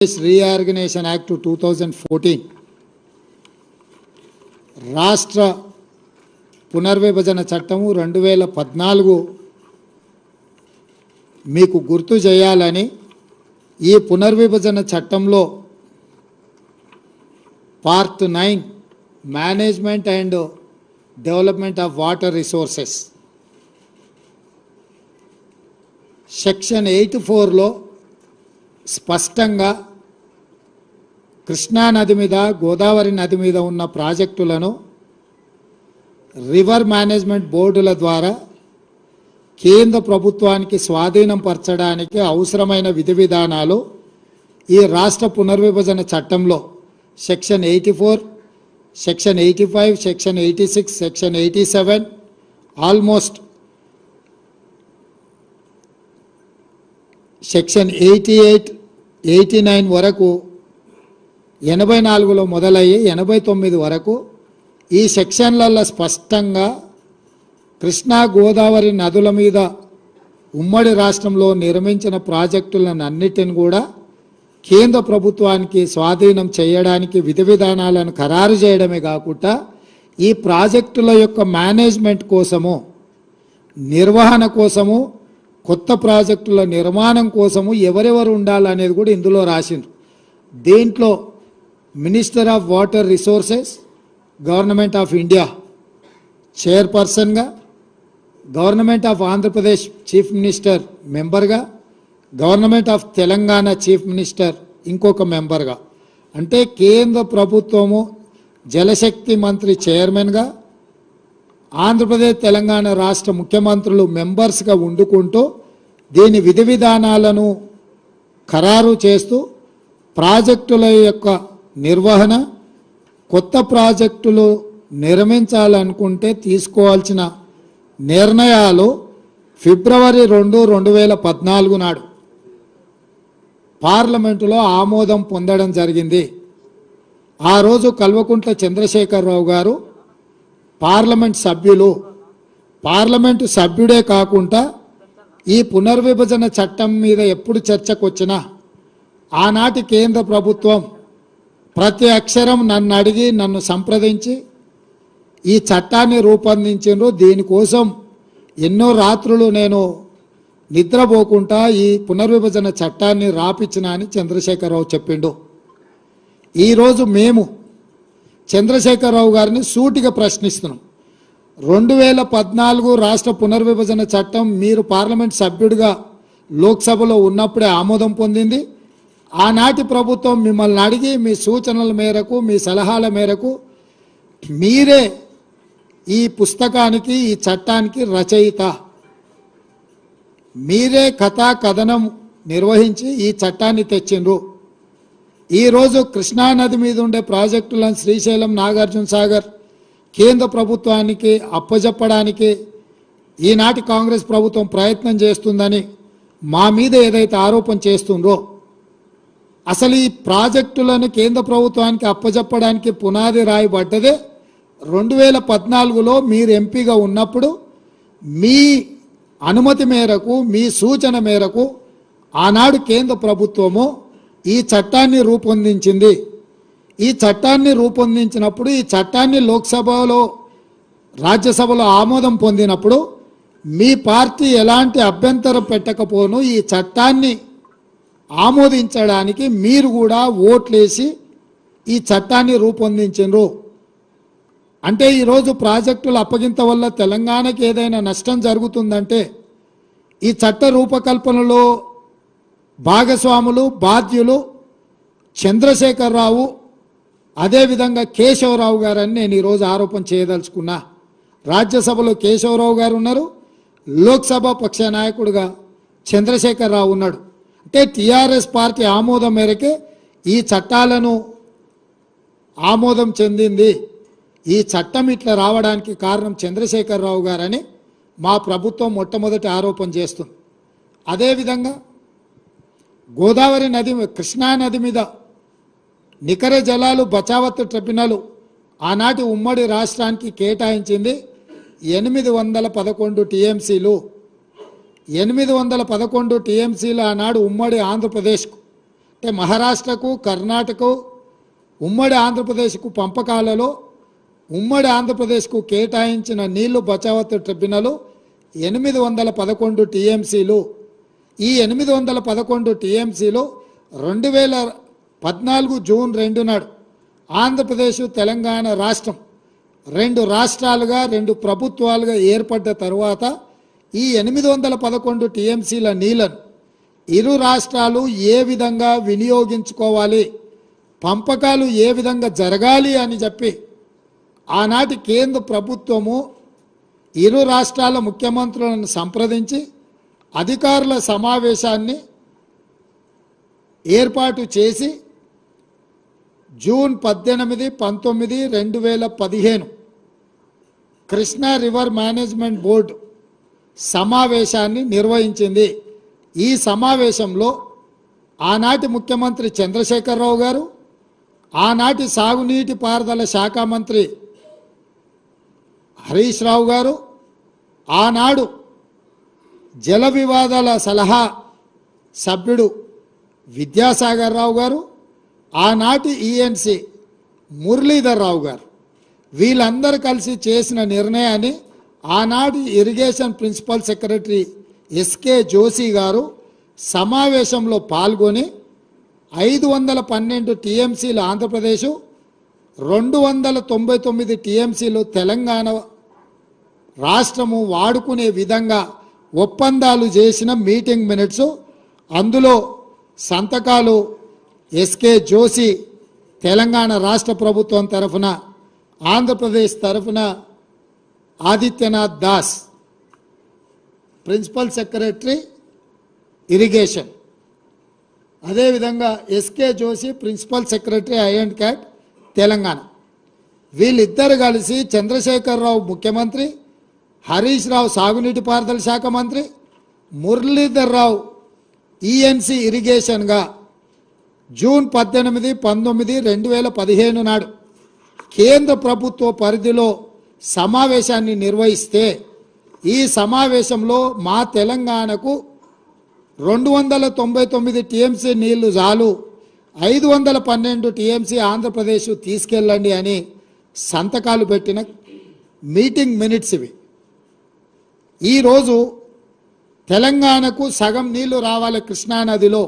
Reorganisation act 2014 రాష్ట్ర పునర్విభజన చట్టము 2014 మీకు గుర్తు చేయాలని ఈ పునర్విభజన చట్టంలో part 9 management and development of water resources section 84లో స్పష్టంగా కృష్ణా నది మీద గోదావరి నది మీద ఉన్న ప్రాజెక్టులను రివర్ మేనేజ్మెంట్ బోర్డుల ద్వారా కేంద్ర ప్రభుత్వానికి స్వాధీనం పరచడానికి అవసరమైన విధి విధానాలు ఈ రాష్ట్ర పునర్విభజన చట్టంలో section 84, section 85, section 86, section 87 almost section 88, 89 వరకు 84లో మొదలయ్యి 89 వరకు ఈ సెక్షన్లలో స్పష్టంగా కృష్ణా గోదావరి నదుల మీద ఉమ్మడి రాష్ట్రంలో నిర్మించిన ప్రాజెక్టులను అన్నిటిని కూడా కేంద్ర ప్రభుత్వానికి స్వాధీనం చేయడానికి విధి విధానాలను ఖరారు చేయడమే కాకుండా ఈ ప్రాజెక్టుల యొక్క మేనేజ్మెంట్ కోసము, నిర్వహణ కోసము, కొత్త ప్రాజెక్టుల నిర్మాణం కోసము ఎవరెవరు ఉండాలనేది కూడా ఇందులో రాసిండ్రు. దీంట్లో minister of water resources government of India చైర్పర్సన్గా, government of Andhra Pradesh chief minister మెంబర్గా, government of Telangana chief minister ఇంకొక మెంబర్గా, అంటే కేంద్ర ప్రభుత్వము జలశక్తి మంత్రి చైర్మన్గా, ఆంధ్రప్రదేశ్ తెలంగాణ రాష్ట్ర ముఖ్యమంత్రులు మెంబర్స్గా వండుకుంటూ దీని విధి విధానాలను ఖరారు చేస్తూ ప్రాజెక్టుల యొక్క నిర్వహణ, కొత్త ప్రాజెక్టులు నిర్మించాలనుకుంటే తీసుకోవాల్సిన నిర్ణయాలు ఫిబ్రవరి 2, 2014 నాడు పార్లమెంటులో ఆమోదం పొందడం జరిగింది. ఆ రోజు కల్వకుంట్ల చంద్రశేఖరరావు గారు పార్లమెంటు సభ్యుడే కాకుండా ఈ పునర్విభజన చట్టం మీద ఎప్పుడు చర్చకు వచ్చినా ఆనాటి కేంద్ర ప్రభుత్వం ప్రతి అక్షరం నన్ను అడిగి, నన్ను సంప్రదించి ఈ చట్టాన్ని రూపొందించారు. దీనికోసం ఎన్నో రాత్రులు నేను నిద్రపోకుండా ఈ పునర్విభజన చట్టాన్ని రాపిచ్చిన అని చంద్రశేఖరరావు చెప్పిండు. ఈరోజు మేము చంద్రశేఖరరావు గారిని సూటిగా ప్రశ్నిస్తున్నాం. 2014 రాష్ట్ర పునర్విభజన చట్టం మీరు పార్లమెంట్ సభ్యుడిగా లోక్సభలో ఉన్నప్పుడే ఆమోదం పొందింది. ఆనాటి ప్రభుత్వం మిమ్మల్ని అడిగి మీ సూచనల మేరకు, మీ సలహాల మేరకు మీరే ఈ పుస్తకానికి, ఈ చట్టానికి రచయిత, మీరే కథా కథనం నిర్వహించి ఈ చట్టాన్ని తెచ్చిండ్రు. ఈరోజు కృష్ణానది మీద ఉండే ప్రాజెక్టులను శ్రీశైలం, నాగార్జున సాగర్ కేంద్ర ప్రభుత్వానికి అప్పజెప్పడానికి ఈనాటి కాంగ్రెస్ ప్రభుత్వం ప్రయత్నం చేస్తుందని మా మీద ఏదైతే ఆరోపణ చేస్తుందో, అసలు ఈ ప్రాజెక్టులను కేంద్ర ప్రభుత్వానికి అప్పజెప్పడానికి పునాది రాయబడ్డదే 2014లో మీరు ఎంపీగా ఉన్నప్పుడు మీ అనుమతి మేరకు, మీ సూచన మేరకు ఆనాడు కేంద్ర ప్రభుత్వము ఈ చట్టాన్ని రూపొందించింది. ఈ చట్టాన్ని రూపొందించినప్పుడు ఈ చట్టాన్ని లోక్సభలో, రాజ్యసభలో ఆమోదం పొందినప్పుడు మీ పార్టీ ఎలాంటి అభ్యంతరం పెట్టకపోను ఈ చట్టాన్ని ఆమోదించడానికి మీరు కూడా ఓట్లేసి ఈ చట్టాన్ని రూపొందించారు. అంటే ఈరోజు ప్రాజెక్టుల అప్పగింత వల్ల తెలంగాణకి ఏదైనా నష్టం జరుగుతుందంటే ఈ చట్ట రూపకల్పనలో భాగస్వాములు, బాధ్యులు చంద్రశేఖరరావు, అదేవిధంగా కేశవరావు గారని నేను ఈరోజు ఆరోపణ చేయదలుచుకున్నా. రాజ్యసభలో కేశవరావు గారు ఉన్నారు, లోక్సభ పక్ష నాయకుడిగా చంద్రశేఖరరావు ఉన్నాడు. అంటే టీఆర్ఎస్ పార్టీ ఆమోదం మేరకే ఈ చట్టాలను ఆమోదం చెందింది. ఈ చట్టం ఇట్లా రావడానికి కారణం చంద్రశేఖరరావు గారని మా ప్రభుత్వం మొట్టమొదటి ఆరోపణ చేస్తుంది. అదేవిధంగా గోదావరి నది, కృష్ణా నది మీద నికర జలాలు బచావత్ ట్రిబ్యునల్ ఆనాటి ఉమ్మడి రాష్ట్రానికి కేటాయించింది 811 టీఎంసీలు. 811 టీఎంసీలు ఆనాడు ఉమ్మడి ఆంధ్రప్రదేశ్కు అంటే మహారాష్ట్రకు, కర్ణాటకకు, ఉమ్మడి ఆంధ్రప్రదేశ్కు పంపకాలలో ఉమ్మడి ఆంధ్రప్రదేశ్కు కేటాయించిన నీళ్లు బచావత్ ట్రిబ్యునల్ 811 టీఎంసీలు. ఈ 811 టీఎంసీలు 2014 జూన్ 2 నాడు ఆంధ్రప్రదేశ్ తెలంగాణ రాష్ట్రం రెండు రాష్ట్రాలుగా రెండు ప్రభుత్వాలుగా ఏర్పడ్డ తరువాత ఈ 811 టీఎంసీల నీళ్లను ఇరు రాష్ట్రాలు ఏ విధంగా వినియోగించుకోవాలి, పంపకాలు ఏ విధంగా జరగాలి అని చెప్పి ఆనాటి కేంద్ర ప్రభుత్వము ఇరు రాష్ట్రాల ముఖ్యమంత్రులను సంప్రదించి అధికారుల సమావేశాన్ని ఏర్పాటు చేసి June 18, 19, 2015 Krishna river management board సమావేశాన్ని నిర్వహించింది. ఈ సమావేశంలో ఆనాటి ముఖ్యమంత్రి చంద్రశేఖరరావు గారు, ఆనాటి సాగునీటి పారుదల శాఖ మంత్రి హరీష్ రావు గారు, ఆనాడు జల వివాదాల సలహా సభ్యుడు విద్యాసాగర్ రావు గారు, ఆనాటి ఈఎన్సి మురళీధర్ రావు గారు, వీళ్ళందరూ కలిసి చేసిన నిర్ణయాన్ని ఆనాటి irrigation principal secretary SK Joshi గారు సమావేశంలో పాల్గొని 512 టీఎంసీలు ఆంధ్రప్రదేశ్, 299 టీఎంసీలు తెలంగాణ రాష్ట్రము వాడుకునే విధంగా ఒప్పందాలు చేసిన మీటింగ్ మినిట్స్, అందులో సంతకాలు ఎస్కే జోషి తెలంగాణ రాష్ట్ర ప్రభుత్వం తరఫున, ఆంధ్రప్రదేశ్ తరఫున Adityanath Das principal secretary irrigation, అదేవిధంగా ఎస్కే జోషి ప్రిన్సిపల్ సెక్రటరీ ఐ&క్యాట్ తెలంగాణ, వీళ్ళిద్దరు కలిసి చంద్రశేఖరరావు ముఖ్యమంత్రి, హరీష్ రావు సాగునీటి పారుదల శాఖ మంత్రి, మురళీధర్ రావు ఈఎన్సి ఇరిగేషన్గా జూన్ 18, 19, 2015 నాడు కేంద్ర ప్రభుత్వ పరిధిలో సమావేశాన్ని నిర్వహిస్తే ఈ సమావేశంలో మా తెలంగాణకు 299 టీఎంసీ నీళ్లు చాలు, 512 టీఎంసీ ఆంధ్రప్రదేశ్ తీసుకెళ్ళండి అని సంతకాలు పెట్టిన మీటింగ్ మినిట్స్ ఇవి. ఈరోజు తెలంగాణకు సగం నీళ్లు రావాలి కృష్ణానదిలో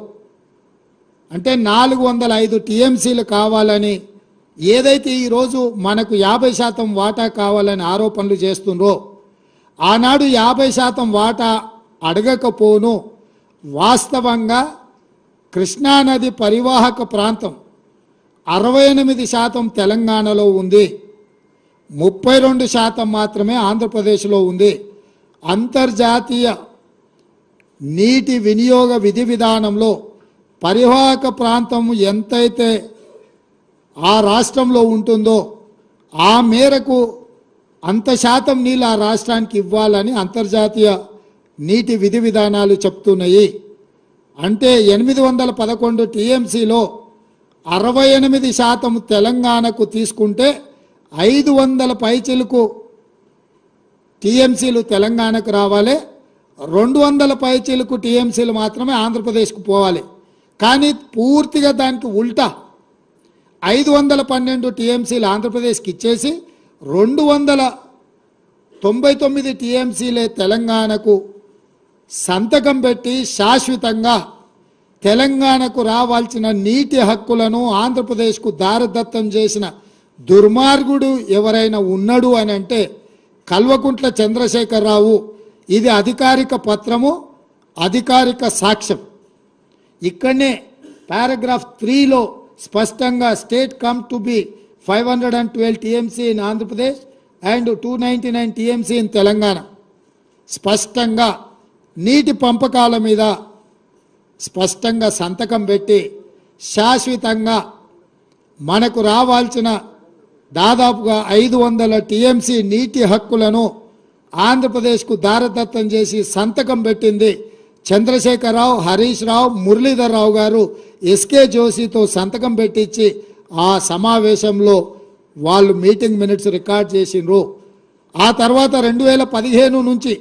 అంటే 405 టీఎంసీలు కావాలని ఏదైతే ఈరోజు మనకు 50% వాటా కావాలని ఆరోపణలు చేస్తుండ్రో, ఆనాడు 50% వాటా అడగకపోను, వాస్తవంగా కృష్ణానది పరివాహక ప్రాంతం 68% తెలంగాణలో ఉంది, 32% మాత్రమే ఆంధ్రప్రదేశ్లో ఉంది. అంతర్జాతీయ నీటి వినియోగ విధి విధానంలో పరివాహక ప్రాంతం ఎంతైతే ఆ రాష్ట్రంలో ఉంటుందో ఆ మేరకు అంత శాతం నీళ్ళు ఆ రాష్ట్రానికి ఇవ్వాలని అంతర్జాతీయ నీటి విధి విధానాలు చెప్తున్నాయి. అంటే 811 టీఎంసీలో 68% తెలంగాణకు తీసుకుంటే 500 పైచిలకు టీఎంసీలు తెలంగాణకు రావాలి, 200 పైచిలకు టీఎంసీలు మాత్రమే ఆంధ్రప్రదేశ్కు పోవాలి. కానీ పూర్తిగా దానికి ఉల్టా 512 టీఎంసీలు ఆంధ్రప్రదేశ్కి ఇచ్చేసి 299 టీఎంసీలే తెలంగాణకు సంతకం పెట్టి శాశ్వతంగా తెలంగాణకు రావాల్సిన నీటి హక్కులను ఆంధ్రప్రదేశ్కు దారదత్తం చేసిన దుర్మార్గుడు ఎవరైనా ఉన్నాడు అని అంటే కల్వకుంట్ల చంద్రశేఖరరావు. ఇది అధికారిక పత్రము, అధికారిక సాక్ష్యం. ఇక్కడనే పారాగ్రాఫ్ 3లో స్పష్టంగా state come to be 512 TMC in Andhra Pradesh and 299 TMC in Telangana స్పష్టంగా నీటి పంపకాల మీద స్పష్టంగా సంతకం పెట్టి శాశ్వతంగా మనకు రావాల్సిన దాదాపుగా 500 టీఎంసీ నీటి హక్కులను ఆంధ్రప్రదేశ్కు దారదత్తం చేసి సంతకం పెట్టింది చంద్రశేఖరరావు, హరీష్ రావు, మురళీధర్ రావు గారు ఎస్కే జోషితో సంతకం పెట్టించి ఆ సమావేశంలో వాళ్ళు మీటింగ్ మినిట్స్ రికార్డ్ చేసిండ్రు. ఆ తర్వాత 2015 నుంచి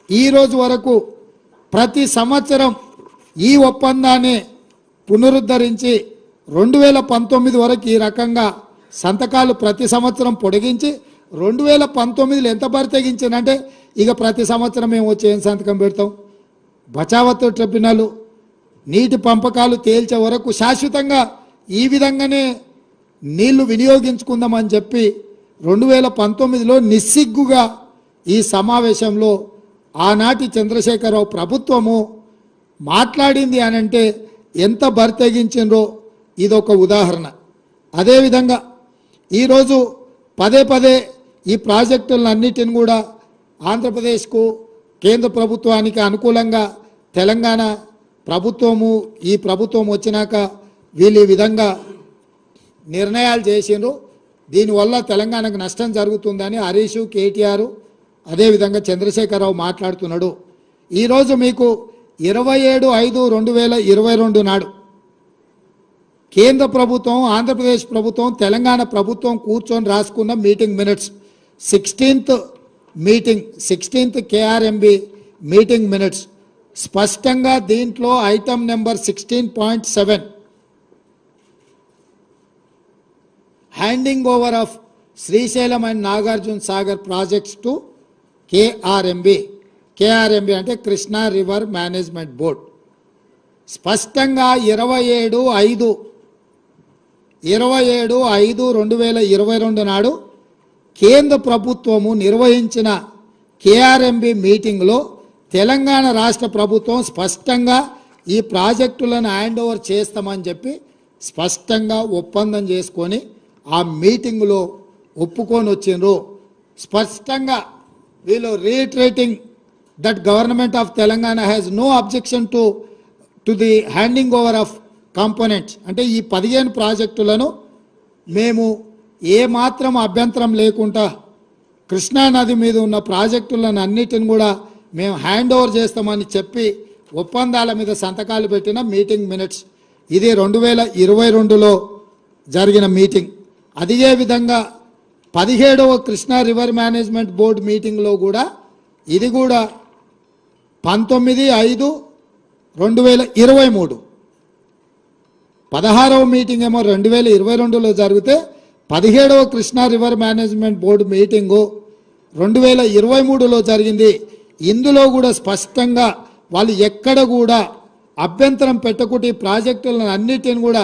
ఈ రోజు వరకు ప్రతి సంవత్సరం ఈ ఒప్పందాన్ని పునరుద్ధరించి 2019 వరకు ఈ రకంగా సంతకాలు ప్రతి సంవత్సరం పొడిగించి 2019లో ఎంత బరితెగించానంటే ఇక ప్రతి సంవత్సరం మేము వచ్చి ఏం సంతకం పెడతాం. బచావత్ ట్రిబ్యునల్ నీటి పంపకాలు తేల్చే వరకు శాశ్వతంగా ఈ విధంగానే నీళ్లు వినియోగించుకుందామని చెప్పి 2019లో నిస్సిగ్గుగా ఈ సమావేశంలో ఆనాటి చంద్రశేఖరరావు ప్రభుత్వము మాట్లాడింది అనంటే ఎంత బరితెగించిండ్రో ఇదొక ఉదాహరణ. అదేవిధంగా ఈరోజు పదే పదే ఈ ప్రాజెక్టులన్నిటిని కూడా ఆంధ్రప్రదేశ్కు కేంద్ర ప్రభుత్వానికి అనుకూలంగా తెలంగాణ ప్రభుత్వము ఈ ప్రభుత్వం వచ్చినాక వీళ్ళు ఈ విధంగా నిర్ణయాలు చేసిండ్రు. దీనివల్ల తెలంగాణకు నష్టం జరుగుతుందని హరీష్, కేటీఆర్ అదేవిధంగా చంద్రశేఖరరావు మాట్లాడుతున్నాడు. ఈరోజు మీకు 27/5/2022 నాడు కేంద్ర ప్రభుత్వం, ఆంధ్రప్రదేశ్ ప్రభుత్వం, తెలంగాణ ప్రభుత్వం కూర్చొని రాసుకున్న meeting minutes 16th KRMB meeting minutes స్పష్టంగా దీంట్లో item number 16.7 handing over of Srisailam and Nagarjuna Sagar projects to KRMB అంటే కృష్ణా రివర్ మేనేజ్మెంట్ బోర్డ్ స్పష్టంగా 27/5/2022 నాడు కేంద్ర ప్రభుత్వము నిర్వహించిన KRMB మీటింగ్లో తెలంగాణ రాష్ట్ర ప్రభుత్వం స్పష్టంగా ఈ ప్రాజెక్టులను హ్యాండ్ ఓవర్ చేస్తామని చెప్పి స్పష్టంగా ఒప్పందం చేసుకొని ఆ మీటింగ్లో ఒప్పుకొని వచ్చిండ్రు. స్పష్టంగా వీళ్ళు reiterating that government of Telangana has no objection to the handing over of components. అంటే ఈ 15 ప్రాజెక్టులను మేము ఏమాత్రం అభ్యంతరం లేకుండా కృష్ణానది మీద ఉన్న ప్రాజెక్టులను అన్నిటిని కూడా మేము హ్యాండ్ ఓవర్ చేస్తామని చెప్పి ఒప్పందాల మీద సంతకాలు పెట్టిన మీటింగ్ మినిట్స్. ఇది 2022లో జరిగిన మీటింగ్. అదే విధంగా 17వ కృష్ణా రివర్ మేనేజ్మెంట్ బోర్డు మీటింగ్లో కూడా ఇది కూడా 19/5/2023 16వ మీటింగ్ ఏమో 2022లో జరిగితే 17వ Krishna river management board meeting 2023లో జరిగింది. ఇందులో కూడా స్పష్టంగా వాళ్ళు ఎక్కడ కూడా అభ్యంతరం పెట్టకుండా ఈ ప్రాజెక్టులను అన్నిటిని కూడా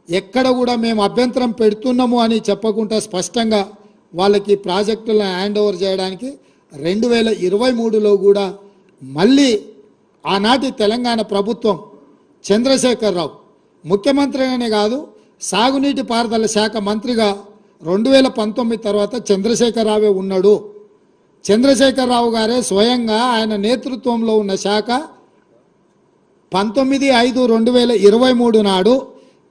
ఎక్కడ కూడా మేము అభ్యంతరం పెడుతున్నాము అని చెప్పకుండా స్పష్టంగా వాళ్ళకి ప్రాజెక్టులను హ్యాండ్ ఓవర్ చేయడానికి 2023లో కూడా మళ్ళీ ఆనాటి తెలంగాణ ప్రభుత్వం చంద్రశేఖరరావు ముఖ్యమంత్రిగానే కాదు సాగునీటి పారుదల శాఖ మంత్రిగా 2019 తర్వాత చంద్రశేఖరరావే ఉన్నాడు. చంద్రశేఖరరావు గారే స్వయంగా ఆయన నేతృత్వంలో ఉన్న శాఖ 19/5/2023 నాడు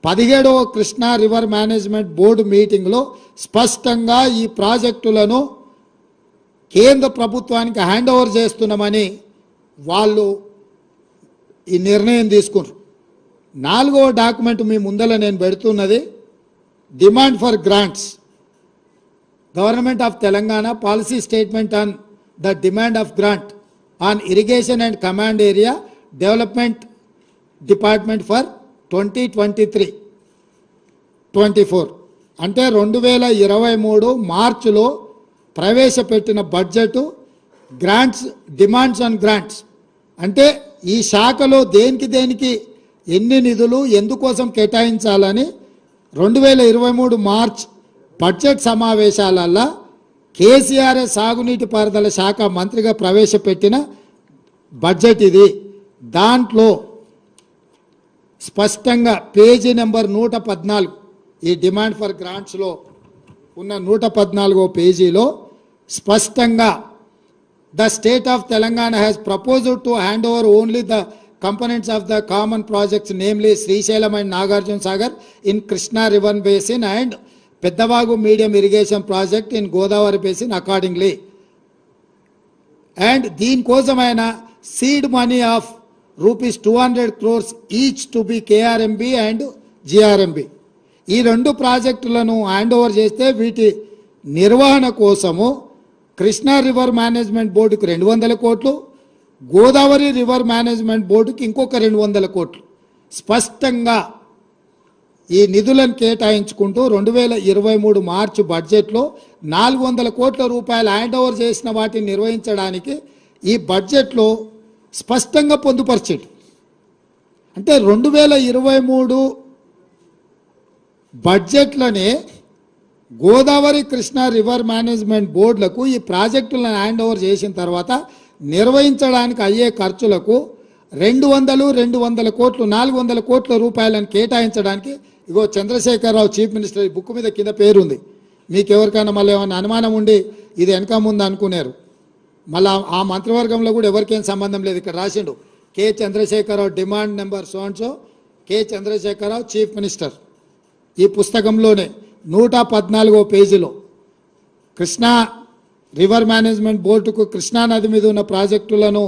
17వ కృష్ణా రివర్ మేనేజ్మెంట్ బోర్డు మీటింగ్లో స్పష్టంగా ఈ ప్రాజెక్టులను కేంద్ర ప్రభుత్వానికి హ్యాండ్ ఓవర్ చేస్తున్నామని వాళ్ళు ఈ నిర్ణయం తీసుకున్నారు. 4వ డాక్యుమెంట్ మీ ముందర నేను పెడుతున్నది demand for grants government of Telangana policy statement on the demand of grant on irrigation and command area development department for 2023-24 అంటే 2023 మార్చిలో ప్రవేశపెట్టిన budget grants demands on grants అంటే ఈ శాఖలో దేనికి ఎన్ని నిధులు ఎందుకోసం కేటాయించాలని 2023 మార్చ్ బడ్జెట్ సమావేశాలలో కేసీఆర్ సాగునీటి పారుదల శాఖ మంత్రిగా ప్రవేశపెట్టిన బడ్జెట్ ఇది. దాంట్లో స్పష్టంగా పేజీ నెంబర్ 114 ఈ డిమాండ్ ఫర్ గ్రాంట్స్లో ఉన్న 114వ పేజీలో స్పష్టంగా the state of Telangana has proposed to hand over only the components of the common projects namely Srisailam and Nagarjuna Sagar in Krishna River Basin and Peddavagu medium irrigation project in Godavari Basin accordingly. And దీని కోసమైన seed money of rupees 200 crores each to be KRMB and GRMB. ఈ రెండు ప్రాజెక్టులను hand over చేస్తే వీటి నిర్వహణ కోసము Krishna river management బోర్డుకు 200 కోట్లు, గోదావరి రివర్ మేనేజ్మెంట్ బోర్డుకి ఇంకొక 200 కోట్లు. స్పష్టంగా ఈ నిధులను కేటాయించుకుంటూ 2023 మార్చి బడ్జెట్లో 400 కోట్ల రూపాయలు హ్యాండ్ ఓవర్ చేసిన వాటిని నిర్వహించడానికి ఈ బడ్జెట్లో స్పష్టంగా పొందుపరిచేది. అంటే 2023 బడ్జెట్లోనే గోదావరి కృష్ణా రివర్ మేనేజ్మెంట్ బోర్డులకు ఈ ప్రాజెక్టులను హ్యాండ్ ఓవర్ చేసిన తర్వాత నిర్వహించడానికి అయ్యే ఖర్చులకు 200 కోట్లు 400 కోట్ల రూపాయలను కేటాయించడానికి ఇగో చంద్రశేఖరరావు చీఫ్ మినిస్టర్ ఈ బుక్ మీద కింద పేరుంది. మీకు ఎవరికైనా మళ్ళీ ఏమైనా అనుమానం ఉండి ఇది వెనక ముందు అనుకున్నారు, మళ్ళీ ఆ మంత్రివర్గంలో కూడా ఎవరికేం సంబంధం లేదు. ఇక్కడ రాసిండు K Chandrashekar Rao demand number so K Chandrashekar Rao chief minister. ఈ పుస్తకంలోనే 114వ పేజీలో కృష్ణా రివర్ మేనేజ్మెంట్ బోర్డుకు కృష్ణా నది మీద ఉన్న ప్రాజెక్టులను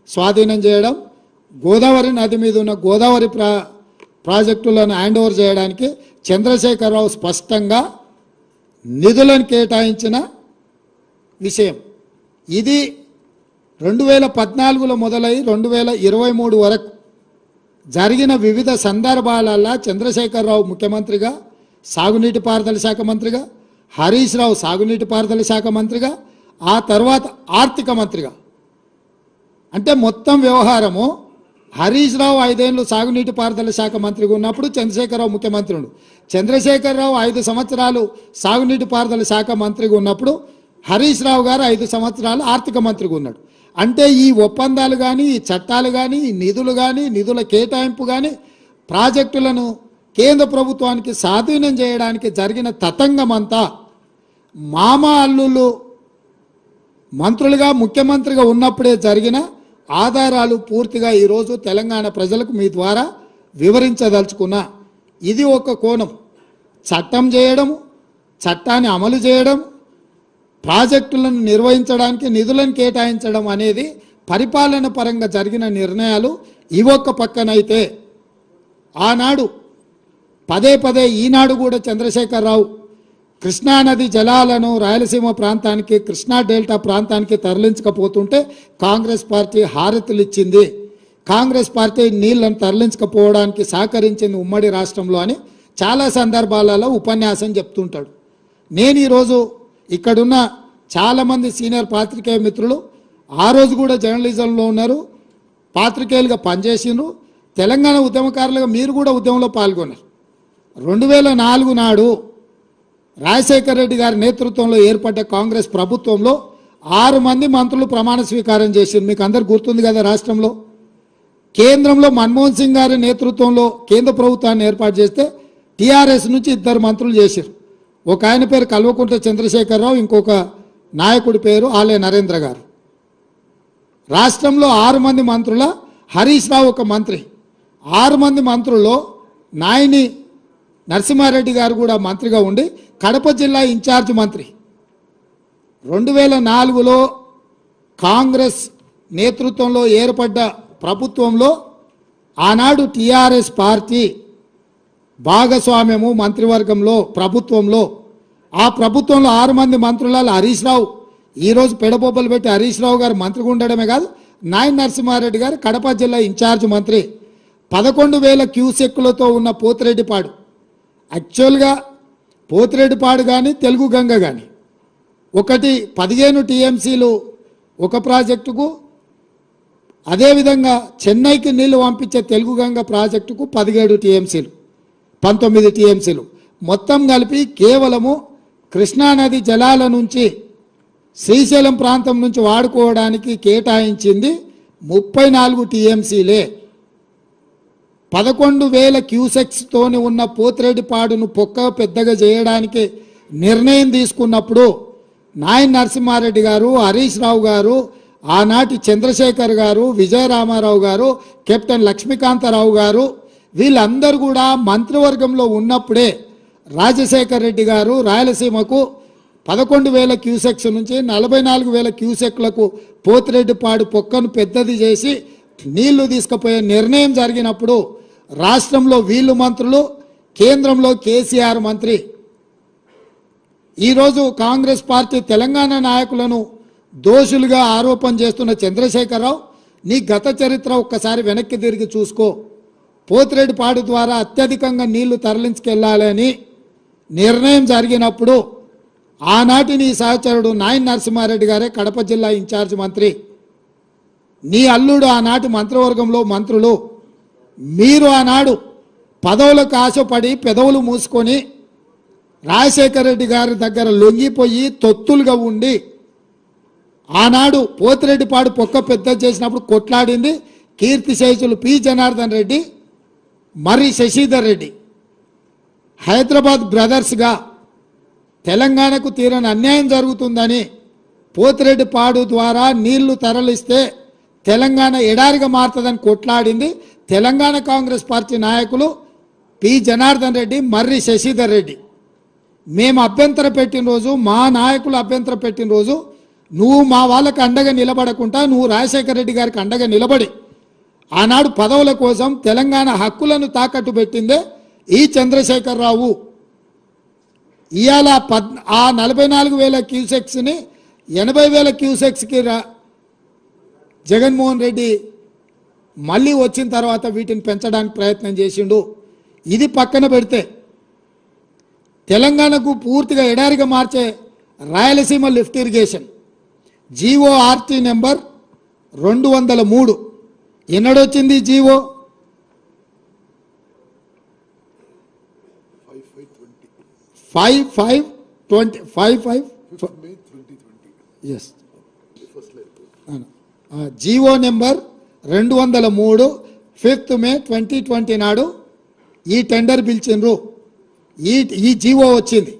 స్వాధీనం చేయడం, గోదావరి నది మీద ఉన్న గోదావరి ప్రాజెక్టులను హ్యాండ్ ఓవర్ చేయడానికి చంద్రశేఖరరావు స్పష్టంగా నిధులను కేటాయించిన విషయం. ఇది 2014లో మొదలై 2023 వరకు జరిగిన వివిధ సందర్భాలలో చంద్రశేఖరరావు ముఖ్యమంత్రిగా, సాగునీటి పారుదల శాఖ మంత్రిగా, హరీష్ రావు సాగునీటి పారుదల శాఖ మంత్రిగా, ఆ తర్వాత ఆర్థిక మంత్రిగా, అంటే మొత్తం వ్యవహారము హరీష్ రావు 5 ఏళ్ళు సాగునీటి పారుదల శాఖ మంత్రిగా ఉన్నప్పుడు చంద్రశేఖరరావు ముఖ్యమంత్రి ఉండు. చంద్రశేఖరరావు 5 సంవత్సరాలు సాగునీటి పారుదల శాఖ మంత్రిగా ఉన్నప్పుడు హరీష్ రావు గారు 5 సంవత్సరాలు ఆర్థిక మంత్రిగా ఉన్నాడు. అంటే ఈ ఒప్పందాలు కానీ, ఈ చట్టాలు కానీ, ఈ నిధులు కానీ, నిధుల కేటాయింపు కానీ, ప్రాజెక్టులను కేంద్ర ప్రభుత్వానికి స్వాధీనం చేయడానికి జరిగిన తతంగమంతా మామ అల్లుళ్ళు మంత్రులుగా ముఖ్యమంత్రిగా ఉన్నప్పుడే జరిగిన ఆధారాలు పూర్తిగా ఈరోజు తెలంగాణ ప్రజలకు మీ ద్వారా వివరించదలుచుకున్నా. ఇది ఒక కోణం. చట్టం చేయడం, చట్టాన్ని అమలు చేయడం, ప్రాజెక్టులను నిర్వహించడానికి నిధులను కేటాయించడం అనేది పరిపాలన పరంగా జరిగిన నిర్ణయాలు. ఇవొక్క పక్కనైతే ఆనాడు పదే ఈనాడు కూడా చంద్రశేఖరరావు కృష్ణానది జలాలను రాయలసీమ ప్రాంతానికి, కృష్ణా డెల్టా ప్రాంతానికి తరలించకపోతుంటే కాంగ్రెస్ పార్టీ హారతులు ఇచ్చింది, కాంగ్రెస్ పార్టీ నీళ్లను తరలించకపోవడానికి సహకరించింది ఉమ్మడి రాష్ట్రంలో అని చాలా సందర్భాలలో ఉపన్యాసం చెప్తుంటాడు. నేను ఈరోజు ఇక్కడున్న చాలామంది సీనియర్ పాత్రికేయ మిత్రులు ఆ రోజు కూడా జర్నలిజంలో ఉన్నారు, పాత్రికేయులుగా పనిచేసినారు, తెలంగాణ ఉద్యమకారులుగా మీరు కూడా ఉద్యమంలో పాల్గొన్నారు. 2004 నాడు రాజశేఖర రెడ్డి గారి నేతృత్వంలో ఏర్పడ్డ కాంగ్రెస్ ప్రభుత్వంలో 6 మంది మంత్రులు ప్రమాణ స్వీకారం చేశారు. మీకు అందరు గుర్తుంది కదా. రాష్ట్రంలో కేంద్రంలో మన్మోహన్ సింగ్ గారి నేతృత్వంలో కేంద్ర ప్రభుత్వాన్ని ఏర్పాటు చేస్తే టీఆర్ఎస్ నుంచి 2 మంత్రులు చేశారు. ఒక ఆయన పేరు కల్వకుంట్ల చంద్రశేఖరరావు, ఇంకొక నాయకుడి పేరు ఆలయ నరేంద్ర గారు. రాష్ట్రంలో 6 మంది మంత్రుల హరీష్ రావు ఒక మంత్రి. 6 మంది మంత్రుల్లో నాయని నరసింహారెడ్డి గారు కూడా మంత్రిగా ఉండి కడప జిల్లా ఇన్ఛార్జ్ మంత్రి. 2004లో కాంగ్రెస్ నేతృత్వంలో ఏర్పడ్డ ప్రభుత్వంలో ఆనాడు టీఆర్ఎస్ పార్టీ భాగస్వామ్యము మంత్రివర్గంలో ప్రభుత్వంలో. ఆ ప్రభుత్వంలో 6 మంది మంత్రులలో హరీష్ రావు ఈరోజు పెడబొబ్బలు పెట్టి హరీష్ రావు గారు మంత్రిగా ఉండడమే కాదు, నాయన నరసింహారెడ్డి గారు కడప జిల్లా ఇన్ఛార్జ్ మంత్రి. 11,000 క్యూసెక్కులతో ఉన్న పోతిరెడ్డిపాడు, యాక్చువల్గా పోతిరెడ్డిపాడు కానీ తెలుగు గంగ కానీ ఒకటి 15 టీఎంసీలు ఒక ప్రాజెక్టుకు, అదేవిధంగా చెన్నైకి నీళ్లు పంపించే తెలుగు గంగ ప్రాజెక్టుకు 17 టీఎంసీలు 19 టీఎంసీలు మొత్తం కలిపి కేవలము కృష్ణానది జలాల నుంచి శ్రీశైలం ప్రాంతం నుంచి వాడుకోవడానికి కేటాయించింది 34 టీఎంసీలే. 11,000 క్యూసెక్స్తోని ఉన్న పోతిరెడ్డిపాడును పొక్క పెద్దగా చేయడానికి నిర్ణయం తీసుకున్నప్పుడు నాయన నరసింహారెడ్డి గారు, హరీష్ రావు గారు, ఆనాటి చంద్రశేఖర్ గారు, విజయరామారావు గారు, కెప్టెన్ లక్ష్మీకాంతరావు గారు వీళ్ళందరూ కూడా మంత్రివర్గంలో ఉన్నప్పుడే రాజశేఖర్ రెడ్డి గారు రాయలసీమకు 11,000 క్యూసెక్స్ నుంచి 44,000 క్యూసెక్లకు పోతిరెడ్డిపాడు పొక్కను పెద్దది చేసి నీళ్లు తీసుకుపోయే నిర్ణయం జరిగినప్పుడు రాష్ట్రంలో వీళ్ళు మంత్రులు, కేంద్రంలో కేసీఆర్ మంత్రి. ఈరోజు కాంగ్రెస్ పార్టీ తెలంగాణ నాయకులను దోషులుగా ఆరోపణ చేస్తున్న చంద్రశేఖరరావు, నీ గత చరిత్ర ఒక్కసారి వెనక్కి తిరిగి చూసుకో. పోతిరెడ్డిపాడు ద్వారా అత్యధికంగా నీళ్లు తరలించుకెళ్లాలని నిర్ణయం జరిగినప్పుడు ఆనాటి నీ సహచరుడు నాయన్ నరసింహారెడ్డి గారే కడప జిల్లా ఇన్ఛార్జ్ మంత్రి, నీ అల్లుడు ఆనాటి మంత్రివర్గంలో మంత్రులు, మీరు ఆనాడు పదవులకు ఆశపడి పెదవులు మూసుకొని రాజశేఖర రెడ్డి గారి దగ్గర లొంగిపోయి తొత్తులుగా ఉండి ఆనాడు పోతిరెడ్డిపాడు పొక్క పెద్ద చేసినప్పుడు కొట్లాడింది కీర్తిశేషులు పి జనార్దన్ రెడ్డి, మరి శశిధర్ రెడ్డి. హైదరాబాద్ బ్రదర్స్గా తెలంగాణకు తీరని అన్యాయం జరుగుతుందని పోతిరెడ్డిపాడు ద్వారా నీళ్లు తరలిస్తే తెలంగాణ ఎడారిగా మారుతుందని కొట్లాడింది తెలంగాణ కాంగ్రెస్ పార్టీ నాయకులు పి జనార్దన్ రెడ్డి, మర్రి శశిధర్ రెడ్డి. మేము అభ్యంతర పెట్టిన రోజు, మా నాయకులు అభ్యంతర పెట్టిన రోజు నువ్వు మా వాళ్ళకి అండగా నిలబడకుండా నువ్వు రాజశేఖర రెడ్డి గారికి అండగా నిలబడి ఆనాడు పదవుల కోసం తెలంగాణ హక్కులను తాకట్టు పెట్టిందే ఈ చంద్రశేఖరరావు. ఇవాళ 44,000 క్యూసెక్స్ని 80,000 క్యూసెక్స్కి జగన్మోహన్ రెడ్డి మళ్ళీ వచ్చిన తర్వాత వీటిని పెంచడానికి ప్రయత్నం చేసిండు. ఇది పక్కన పెడితే తెలంగాణకు పూర్తిగా ఎడారిగా మార్చే Rayalaseema lift irrigation GO RT number 203 ఎన్నడొచ్చింది GO? 5/5/20 GO number 203 5th May 2020 నాడు ఈ టెండర్ పిలిచిండ్రు. ఈ జీవో వచ్చింది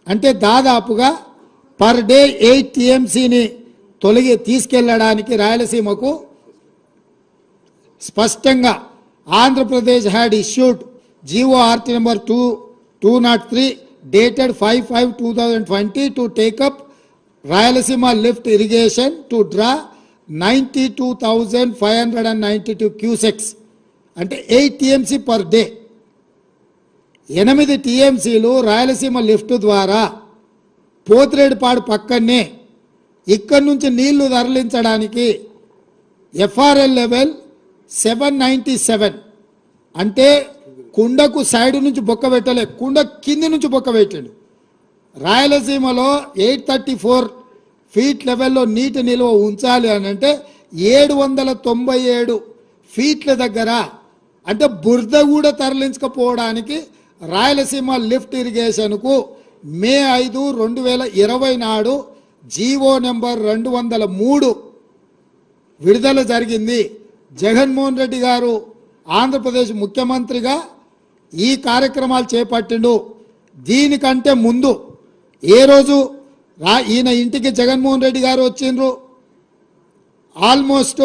అంటే దాదాపుగా పర్ డే 8 TMCని తీసుకెళ్లడానికి రాయలసీమకు స్పష్టంగా Andhra Pradesh had issued GORT number 203 dated 5/5/2020 to take up Rayalaseema lift irrigation to draw 92,592 cusecs అంటే 8 TMC పర్ డే. 8 TMCలు రాయలసీమ లిఫ్ట్ ద్వారా పోతిరెడ్డిపాడు పక్కనే ఇక్కడి నుంచి నీళ్లు తరలించడానికి FRL లెవెల్ 797 అంటే కుండకు సైడ్ నుంచి బొక్క పెట్టలే, కుండ కింది నుంచి బొక్క పెట్టాడు. రాయలసీమలో 834 ఫీట్ లెవెల్లో నీటి నిల్వ ఉంచాలి అని అంటే 797 ఫీట్ల దగ్గర అంటే బురద కూడా తరలించకపోవడానికి రాయలసీమ లిఫ్ట్ ఇరిగేషన్కు May 5, 2020 నాడు జీవో నెంబర్ 203 విడుదల జరిగింది. జగన్మోహన్ రెడ్డి గారు ఆంధ్రప్రదేశ్ ముఖ్యమంత్రిగా ఈ కార్యక్రమాలు చేపట్టిండు. దీనికంటే ముందు ఏ రోజు ఈయన ఇంటికి జగన్మోహన్ రెడ్డి గారు వచ్చిండ్రు, ఆల్మోస్ట్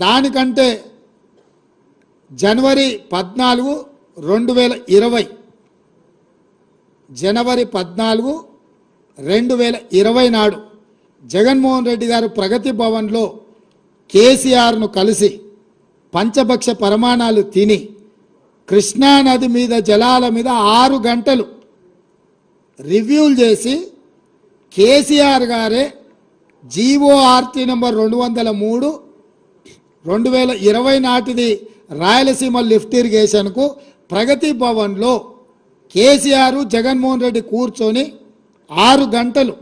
దానికంటే జనవరి 14, 2020 జనవరి 14, 2020 నాడు జగన్మోహన్ రెడ్డి గారు ప్రగతి భవన్లో కేసీఆర్ను కలిసి పంచభక్ష పరమాణాలు తిని కృష్ణానది మీద జలాల మీద 6 గంటలు రివ్యూలు చేసి కేసీఆర్ గారే జీఓఆర్టీ నెంబర్ 203 2020 నాటిది రాయలసీమ లిఫ్ట్ ఇరిగేషన్కు ప్రగతి భవన్లో కేసీఆర్ జగన్మోహన్ రెడ్డి కూర్చొని 6 గంటలు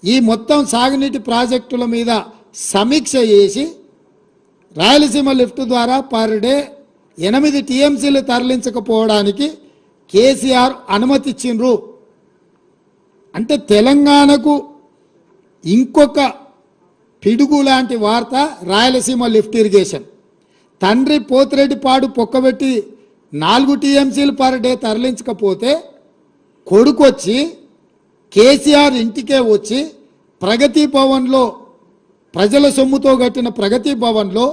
ఈ మొత్తం సాగునీటి ప్రాజెక్టుల మీద సమీక్ష చేసి రాయలసీమ లిఫ్ట్ ద్వారా పర్ డే 8 TMCలు తరలించకపోవడానికి కేసీఆర్ అనుమతి ఇచ్చిండ్రు. అంటే తెలంగాణకు ఇంకొక పిడుగు లాంటి వార్త రాయలసీమ లిఫ్ట్ ఇరిగేషన్. తండ్రి పోతిరెడ్డిపాడు పొక్కబెట్టి 4 TMCలు పర్ డే తరలించకపోతే కొడుకొచ్చి కేసీఆర్ ఇంటికే వచ్చి ప్రగతి భవన్లో ప్రజల సొమ్ముతో కట్టిన ప్రగతి భవన్లో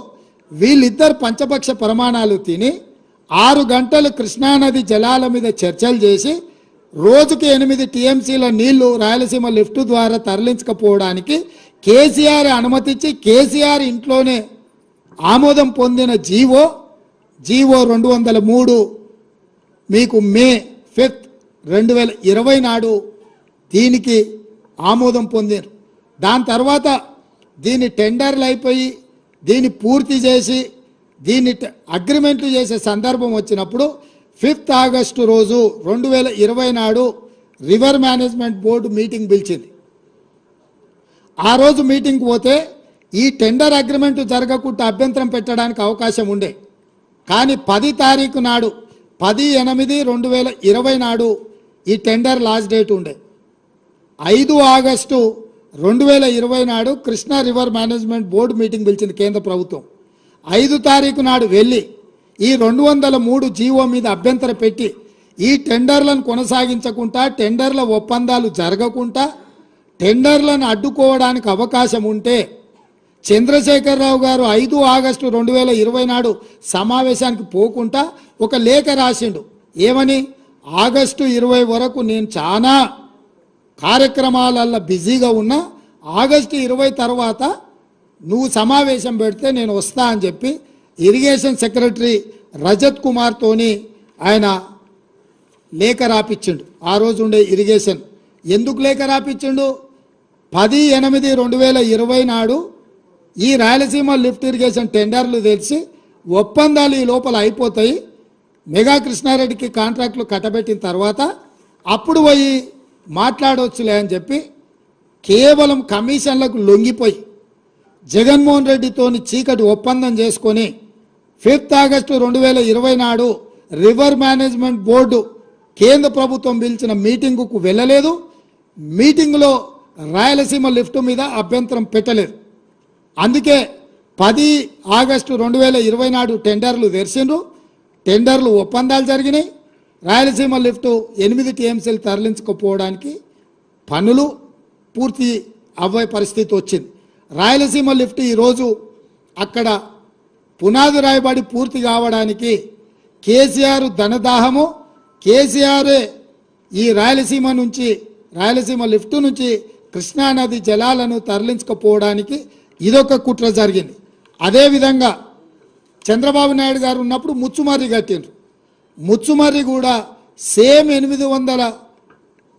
వీళ్ళిద్దరు పంచపక్ష ప్రమాణాలు తిని 6 గంటలు కృష్ణానది జలాల మీద చర్చలు చేసి రోజుకి 8 TMCల నీళ్లు రాయలసీమ లిఫ్ట్ ద్వారా తరలించకపోవడానికి కేసీఆర్ అనుమతించి కేసీఆర్ ఇంట్లోనే ఆమోదం పొందిన జీవో 203 మీకు May 5, 2020 నాడు దీనికి ఆమోదం పొందారు. దాని తర్వాత దీని టెండర్లు అయిపోయి దీన్ని పూర్తి చేసి దీన్ని అగ్రిమెంట్లు చేసే సందర్భం వచ్చినప్పుడు 5th ఆగస్టు రోజు 2020 నాడు రివర్ మేనేజ్మెంట్ బోర్డు మీటింగ్ పిలిచింది. ఆ రోజు మీటింగ్కి పోతే ఈ టెండర్ అగ్రిమెంట్ జరగకుండా అభ్యంతరం పెట్టడానికి అవకాశం ఉండే. కానీ 10 తారీఖు నాడు 10/8/2020 నాడు ఈ టెండర్ లాస్ట్ డేట్ ఉండే. 5 ఆగస్టు 2020 నాడు Krishna river management board meeting పిలిచింది కేంద్ర ప్రభుత్వం. 5 తారీఖు నాడు వెళ్ళి ఈ 203 జీవో మీద అభ్యంతరం పెట్టి ఈ టెండర్లను కొనసాగించకుండా, టెండర్ల ఒప్పందాలు జరగకుండా, టెండర్లను అడ్డుకోవడానికి అవకాశం ఉంటే చంద్రశేఖరరావు గారు 5 ఆగస్టు 2020 నాడు సమావేశానికి పోకుండా ఒక లేఖ రాసిండు. ఏమని? ఆగస్టు 20 వరకు నేను చాలా కార్యక్రమాలలో బిజీగా ఉన్నా, ఆగస్టు 20 తర్వాత నువ్వు సమావేశం పెడితే నేను వస్తా అని చెప్పి ఇరిగేషన్ సెక్రటరీ రజత్ కుమార్తోని ఆయన లేఖ రాపిచ్చిండు. ఆ రోజు ఉండే ఇరిగేషన్ ఎందుకు లేఖ రాపిచ్చిండు? 10/8/2020 నాడు ఈ రాయలసీమ లిఫ్ట్ ఇరిగేషన్ టెండర్లు తెలిసి ఒప్పందాలు ఈ లోపల అయిపోతాయి, మెగా కృష్ణారెడ్డికి కాంట్రాక్టులు కట్టబెట్టిన తర్వాత అప్పుడు పోయి మాట్లాడవచ్చులే అని చెప్పి కేవలం కమిషన్లకు లొంగిపోయి జగన్మోహన్ రెడ్డితోని చీకటి ఒప్పందం చేసుకొని 5th ఆగస్టు 2020 నాడు రివర్ మేనేజ్మెంట్ బోర్డు కేంద్ర ప్రభుత్వం పిలిచిన మీటింగుకు వెళ్ళలేదు. మీటింగులో రాయలసీమ లిఫ్ట్ మీద అభ్యంతరం పెట్టలేదు. అందుకే 10 ఆగస్టు 2020 నాడు టెండర్లు తెరిచిండ్రు, టెండర్లు ఒప్పందాలు జరిగినాయి. రాయలసీమ లిఫ్ట్ 8 టీఎంసీలు తరలించకపోవడానికి పనులు పూర్తి అవ్వే పరిస్థితి వచ్చింది. రాయలసీమ లిఫ్ట్ ఈరోజు అక్కడ పునాది రాయబడి పూర్తి కావడానికి కేసీఆర్ ధనదాహము, కేసీఆర్ ఈ రాయలసీమ లిఫ్ట్ నుంచి కృష్ణానది జలాలను తరలించకపోవడానికి ఇదొక కుట్ర జరిగింది. అదేవిధంగా చంద్రబాబు నాయుడు గారు ఉన్నప్పుడు ముచ్చుమర్రి కట్టిండ్రు. ముచ్చుమర్రి కూడా సేమ్ 800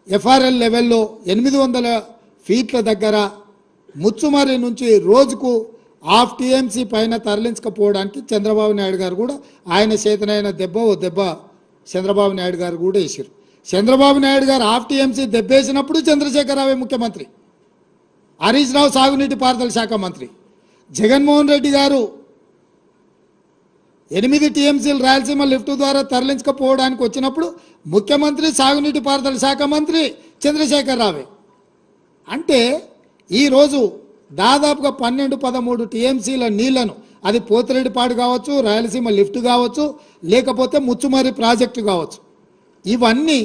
ఎఫ్ఆర్ఎల్ లెవెల్లో 800 ఫీట్ల దగ్గర ముచ్చుమర్రి నుంచి రోజుకు 1/2 టీఎంసీ పైన తరలించకపోవడానికి చంద్రబాబు నాయుడు గారు కూడా ఆయన చేతనైన దెబ్బ చంద్రబాబు నాయుడు గారు కూడా వేసారు. చంద్రబాబు నాయుడు గారు 1/2 టీఎంసీ దెబ్బేసినప్పుడు చంద్రశేఖరరావు ముఖ్యమంత్రి, హరీష్ రావు సాగునీటి పారుదల శాఖ మంత్రి, జగన్మోహన్ రెడ్డి గారు 8 టీఎంసీలు రాయలసీమ లిఫ్ట్ ద్వారా తరలించకపోవడానికి వచ్చినప్పుడు ముఖ్యమంత్రి, సాగునీటి పారుదల శాఖ మంత్రి చంద్రశేఖరరావే. అంటే ఈరోజు దాదాపుగా 12-13 టీఎంసీల నీళ్లను, అది పోతిరెడ్డిపాడు కావచ్చు, రాయలసీమ లిఫ్ట్ కావచ్చు, లేకపోతే ముచ్చుమర్రి ప్రాజెక్టు కావచ్చు, ఇవన్నీ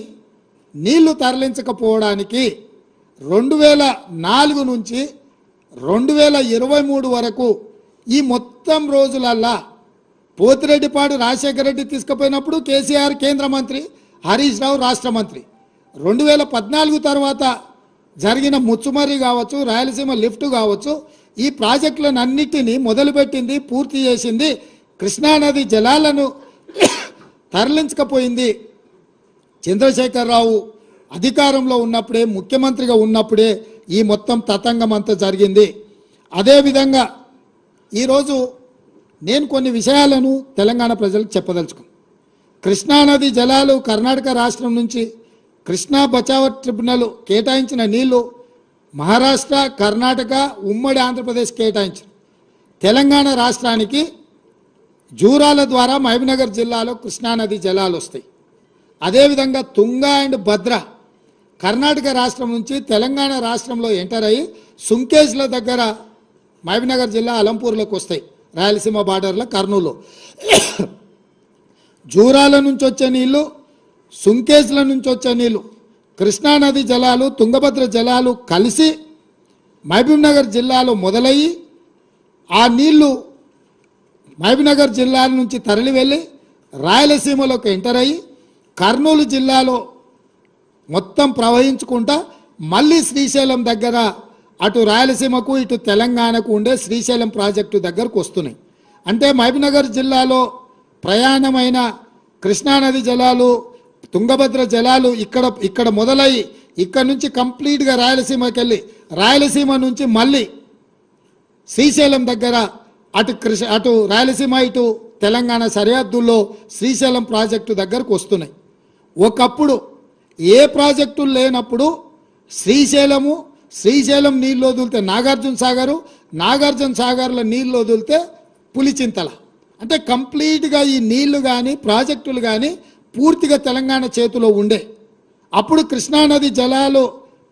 నీళ్లు తరలించకపోవడానికి 2004 నుంచి 2023 వరకు ఈ మొత్తం రోజులల్లా పోతిరెడ్డిపాడు రాజశేఖర రెడ్డి తీసుకుపోయినప్పుడు కేసీఆర్ కేంద్ర మంత్రి, హరీష్ రావు రాష్ట్ర మంత్రి. 2014 తర్వాత జరిగిన ముచ్చుమర్రి కావచ్చు, రాయలసీమ లిఫ్ట్ కావచ్చు, ఈ ప్రాజెక్టులను అన్నిటినీ మొదలుపెట్టింది, పూర్తి చేసింది, కృష్ణానది జలాలను తరలించకపోయింది చంద్రశేఖరరావు అధికారంలో ఉన్నప్పుడే, ముఖ్యమంత్రిగా ఉన్నప్పుడే ఈ మొత్తం తతంగం అంతా జరిగింది. అదేవిధంగా ఈరోజు నేను కొన్ని విషయాలను తెలంగాణ ప్రజలకు చెప్పదలుచుకున్నాను. కృష్ణానది జలాలు కర్ణాటక రాష్ట్రం నుంచి కృష్ణా బచావ్ ట్రిబ్యునల్ కేటాయించిన నీళ్లు మహారాష్ట్ర, కర్ణాటక, ఉమ్మడి ఆంధ్రప్రదేశ్ కేటాయించారు. తెలంగాణ రాష్ట్రానికి జూరాల ద్వారా మహబూబ్నగర్ జిల్లాలో కృష్ణానది జలాలు వస్తాయి. అదేవిధంగా తుంగా అండ్ భద్ర కర్ణాటక రాష్ట్రం నుంచి తెలంగాణ రాష్ట్రంలో ఎంటర్ అయ్యి సుంకేజ్ల దగ్గర మహబూబ్నగర్ జిల్లా అలంపూర్లోకి వస్తాయి, రాయలసీమ బార్డర్లో కర్నూలు. జూరాల నుంచి వచ్చే నీళ్లు, సుంకేజ్ల నుంచి వచ్చే నీళ్లు, కృష్ణానది జలాలు, తుంగభద్ర జలాలు కలిసి మహబూబ్నగర్ జిల్లాలో మొదలయ్యి ఆ నీళ్లు మహబూబ్నగర్ జిల్లా నుంచి తరలి వెళ్ళి రాయలసీమలోకి ఎంటర్ అయ్యి కర్నూలు జిల్లాలో మొత్తం ప్రవహించుకుంటా మళ్ళీ శ్రీశైలం దగ్గర అటు రాయలసీమకు ఇటు తెలంగాణకు ఉండే శ్రీశైలం ప్రాజెక్టు దగ్గరకు వస్తున్నాయి. అంటే మహబూబ్నగర్ జిల్లాలో ప్రయాణమైన కృష్ణానది జలాలు, తుంగభద్ర జలాలు ఇక్కడ మొదలయ్యి ఇక్కడ నుంచి కంప్లీట్గా రాయలసీమకి వెళ్ళి రాయలసీమ నుంచి మళ్ళీ శ్రీశైలం దగ్గర అటు రాయలసీమ ఇటు తెలంగాణ సరిహద్దుల్లో శ్రీశైలం ప్రాజెక్టు దగ్గరకు వస్తున్నాయి. ఒకప్పుడు ఏ ప్రాజెక్టులు లేనప్పుడు శ్రీశైలం నీళ్ళు వదిలితే నాగార్జున సాగర్లో నీళ్ళు వదిలితే పులిచింతల. అంటే కంప్లీట్గా ఈ నీళ్లు కానీ ప్రాజెక్టులు కానీ పూర్తిగా తెలంగాణ చేతిలో ఉండే. అప్పుడు కృష్ణానది జలాలు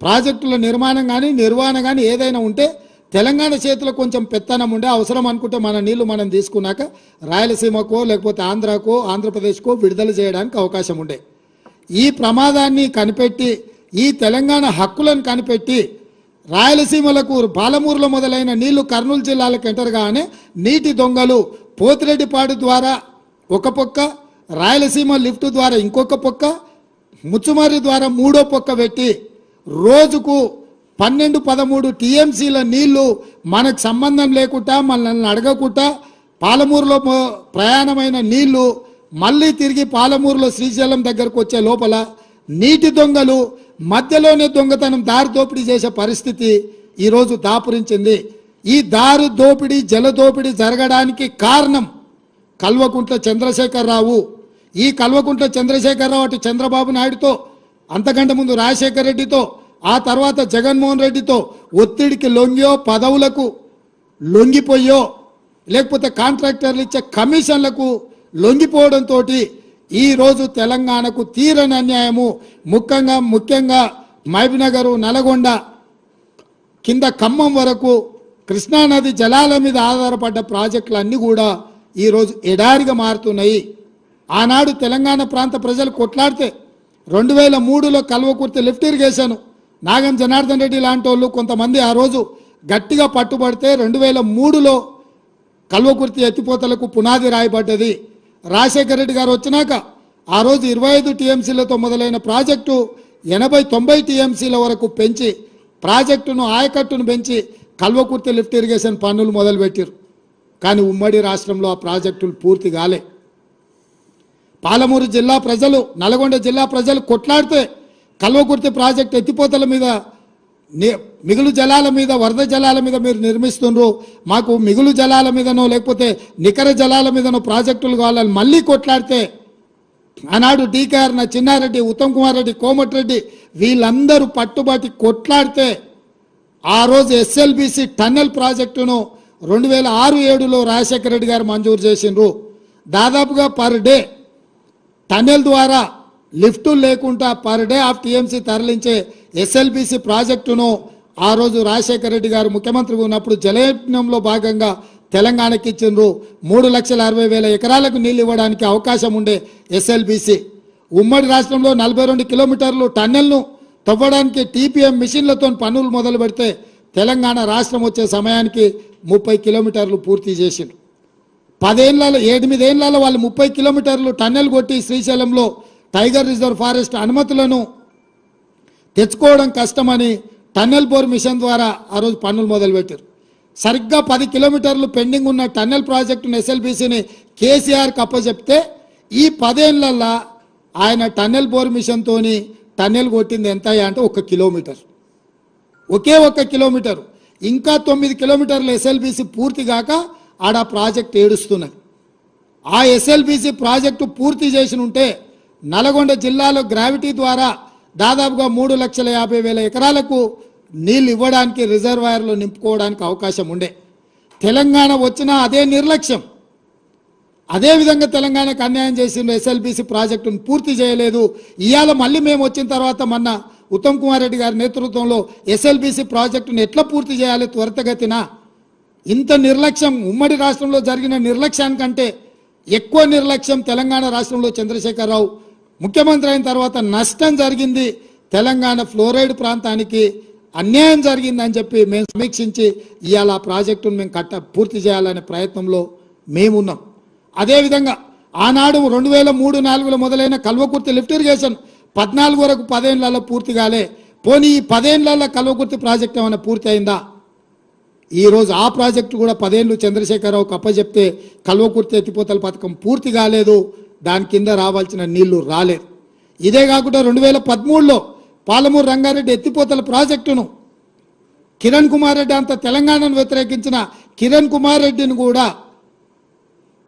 ప్రాజెక్టుల నిర్మాణం కానీ నిర్వహణ కానీ ఏదైనా ఉంటే తెలంగాణ చేతిలో కొంచెం పెత్తనం ఉండే. అవసరం అనుకుంటే మన నీళ్లు మనం తీసుకున్నాక రాయలసీమకో లేకపోతే ఆంధ్రప్రదేశ్కో విడుదల చేయడానికి అవకాశం ఉండే. ఈ ప్రమాదాన్ని కనిపెట్టి ఈ తెలంగాణ హక్కులను కనిపెట్టి రాయలసీమలకు పాలమూరులో మొదలైన నీళ్లు కర్నూలు జిల్లాలకు ఎంటర్ కాగానే నీటి దొంగలు పోతిరెడ్డిపాడు ద్వారా ఒక పొక్క, రాయలసీమ లిఫ్ట్ ద్వారా ఇంకొక పొక్క, ముచ్చుమర్రి ద్వారా మూడో పొక్క పెట్టి రోజుకు 12-13 టీఎంసీల నీళ్లు మనకు సంబంధం లేకుండా మనల్ని అడగకుండా పాలమూరులో ప్రయాణమైన నీళ్లు మళ్ళీ తిరిగి పాలమూరులో శ్రీశైలం దగ్గరకు వచ్చే లోపల నీటి దొంగలు మధ్యలోనే దొంగతనం దారి దోపిడీ చేసే పరిస్థితి ఈరోజు దాపురించింది. ఈ దారి దోపిడీ జల దోపిడీ జరగడానికి కారణం కల్వకుంట్ల చంద్రశేఖరరావు. ఈ కల్వకుంట్ల చంద్రశేఖరరావు అటు చంద్రబాబు నాయుడుతో, అంతకంటే ముందు రాజశేఖర రెడ్డితో, ఆ తర్వాత జగన్మోహన్ రెడ్డితో ఒత్తిడికి లొంగియో, పదవులకు లొంగిపోయో, లేకపోతే కాంట్రాక్టర్లు ఇచ్చే కమిషన్లకు లొంగిపోవడంతో ఈరోజు తెలంగాణకు తీరని అన్యాయము. ముఖ్యంగా మహబూబ్నగర్, నల్గొండ కింద ఖమ్మం వరకు కృష్ణానది జలాల మీద ఆధారపడ్డ ప్రాజెక్టులన్నీ కూడా ఈరోజు ఎడారిగా మారుతున్నాయి. ఆనాడు తెలంగాణ ప్రాంత ప్రజలు కొట్లాడితే 2003లో కల్వకుర్తి లిఫ్ట్ ఇరిగేషన్ నాగం జనార్దన్ రెడ్డి లాంటి వాళ్ళు కొంతమంది ఆ రోజు గట్టిగా పట్టుబడితే 2003లో కల్వకుర్తి ఎత్తిపోతలకు పునాది రాయబడ్డది. రాజశేఖర రెడ్డి గారు వచ్చినాక ఆ రోజు 25 టీఎంసీలతో మొదలైన ప్రాజెక్టు 80-90 టీఎంసీల వరకు పెంచి ప్రాజెక్టును ఆయకట్టును పెంచి కల్వకుర్తి లిఫ్ట్ ఇరిగేషన్ పనులు మొదలుపెట్టారు. కానీ ఉమ్మడి రాష్ట్రంలో ఆ ప్రాజెక్టులు పూర్తి కాలే. పాలమూరు జిల్లా ప్రజలు, నల్గొండ జిల్లా ప్రజలు కొట్లాడితే కల్వకుర్తి ప్రాజెక్టు ఎత్తిపోతల మీద, మిగులు జలాల మీద, వరద జలాల మీద మీరు నిర్మిస్తున్నారు, మాకు మిగులు జలాల మీదనో లేకపోతే నికర జలాల మీదనో ప్రాజెక్టులు కావాలని మళ్ళీ కొట్లాడితే ఆనాడు డీకేఆర్ చిన్నారెడ్డి, ఉత్తమ్ కుమార్ రెడ్డి, కోమటిరెడ్డి వీళ్ళందరూ పట్టుబట్టి కొట్లాడితే ఆ రోజు ఎస్ఎల్బిసి టన్నెల్ ప్రాజెక్టును 2006-07లో రాజశేఖర రెడ్డి గారు మంజూరు చేసిండ్రు. దాదాపుగా పర్ డే టన్నెల్ ద్వారా లిఫ్టులు లేకుండా పర్ డే ఆఫ్ టీఎంసీ తరలించే ఎస్ఎల్బిసి ప్రాజెక్టును ఆ రోజు రాజశేఖర రెడ్డి గారు ముఖ్యమంత్రిగా ఉన్నప్పుడు జలయజ్ఞంలో భాగంగా తెలంగాణకి ఇచ్చిండ్రు. 3,60,000 ఎకరాలకు నీళ్ళు ఇవ్వడానికి అవకాశం ఉండే ఎస్ఎల్బిసి ఉమ్మడి రాష్ట్రంలో 42 కిలోమీటర్లు టన్నెల్ను తవ్వడానికి టీపీఎం మిషన్లతో పనులు మొదలు పెడితే తెలంగాణ రాష్ట్రం వచ్చే సమయానికి 30 కిలోమీటర్లు పూర్తి చేసిండ్రు. 8 ఏళ్లలో వాళ్ళు 30 కిలోమీటర్లు టన్నెల్ కొట్టి శ్రీశైలంలో టైగర్ రిజర్వ్ ఫారెస్ట్ అనుమతులను తెచ్చుకోవడం కష్టమని టన్నెల్ బోర్ మిషన్ ద్వారా ఆ రోజు పనులు మొదలుపెట్టారు. సరిగ్గా 10 కిలోమీటర్లు పెండింగ్ ఉన్న టన్నెల్ ప్రాజెక్టును ఎస్ఎల్బిసిని కేసీఆర్కి అప్పచెప్తే ఈ 10 ఏళ్లలో ఆయన టన్నెల్ బోర్ మిషన్తోని టన్నెల్ కొట్టింది ఎంత అంటే 1 కిలోమీటర్, ఒకే 1 కిలోమీటర్. ఇంకా 9 కిలోమీటర్లు ఎస్ఎల్బిసి పూర్తి కాక ఆడ ప్రాజెక్ట్ ఏడుస్తున్నది. ఆ ఎస్ఎల్బిసి ప్రాజెక్టు పూర్తి చేసి ఉంటే నల్గొండ జిల్లాలో గ్రావిటీ ద్వారా దాదాపుగా 3,50,000 ఎకరాలకు నీళ్ళు ఇవ్వడానికి, రిజర్వాయర్లు నింపుకోవడానికి అవకాశం ఉండే. తెలంగాణ వచ్చిన అదే నిర్లక్ష్యం, అదేవిధంగా తెలంగాణకు అన్యాయం చేసిన ఎస్ఎల్బిసి ప్రాజెక్టును పూర్తి చేయలేదు. ఇవాళ మళ్ళీ మేము వచ్చిన తర్వాత మొన్న ఉత్తమ్ కుమార్ రెడ్డి గారి నేతృత్వంలో ఎస్ఎల్బిసి ప్రాజెక్టును ఎట్లా పూర్తి చేయాలి త్వరితగతిన. ఇంత నిర్లక్ష్యం, ఉమ్మడి రాష్ట్రంలో జరిగిన నిర్లక్ష్యానికంటే ఎక్కువ నిర్లక్ష్యం తెలంగాణ రాష్ట్రంలో చంద్రశేఖరరావు ముఖ్యమంత్రి అయిన తర్వాత నష్టం జరిగింది. తెలంగాణ ఫ్లోరైడ్ ప్రాంతానికి అన్యాయం జరిగిందని చెప్పి మేము సమీక్షించి ఇవాళ ఆ ప్రాజెక్టును మేము పూర్తి చేయాలనే ప్రయత్నంలో మేమున్నాం. అదేవిధంగా ఆనాడు 2003-04లో మొదలైన కల్వకుర్తి లిఫ్ట్ ఇరిగేషన్ 14 వరకు 10 ఏళ్లలో పూర్తి కాలే. పోనీ ఈ 10 ఏళ్లలో కల్వకుర్తి ప్రాజెక్ట్ ఏమైనా పూర్తి అయిందా? ఈరోజు ఆ ప్రాజెక్టు కూడా 10 ఏళ్ళు చంద్రశేఖరరావుకు అప్పచెప్తే కల్వకుర్తి ఎత్తిపోతల పథకం పూర్తి కాలేదు, దాని కింద రావాల్సిన నీళ్లు రాలేదు. ఇదే కాకుండా 2013లో పాలమూరు రంగారెడ్డి ఎత్తిపోతల ప్రాజెక్టును కిరణ్ కుమార్ రెడ్డి అంత తెలంగాణను వ్యతిరేకించిన కిరణ్ కుమార్ రెడ్డిని కూడా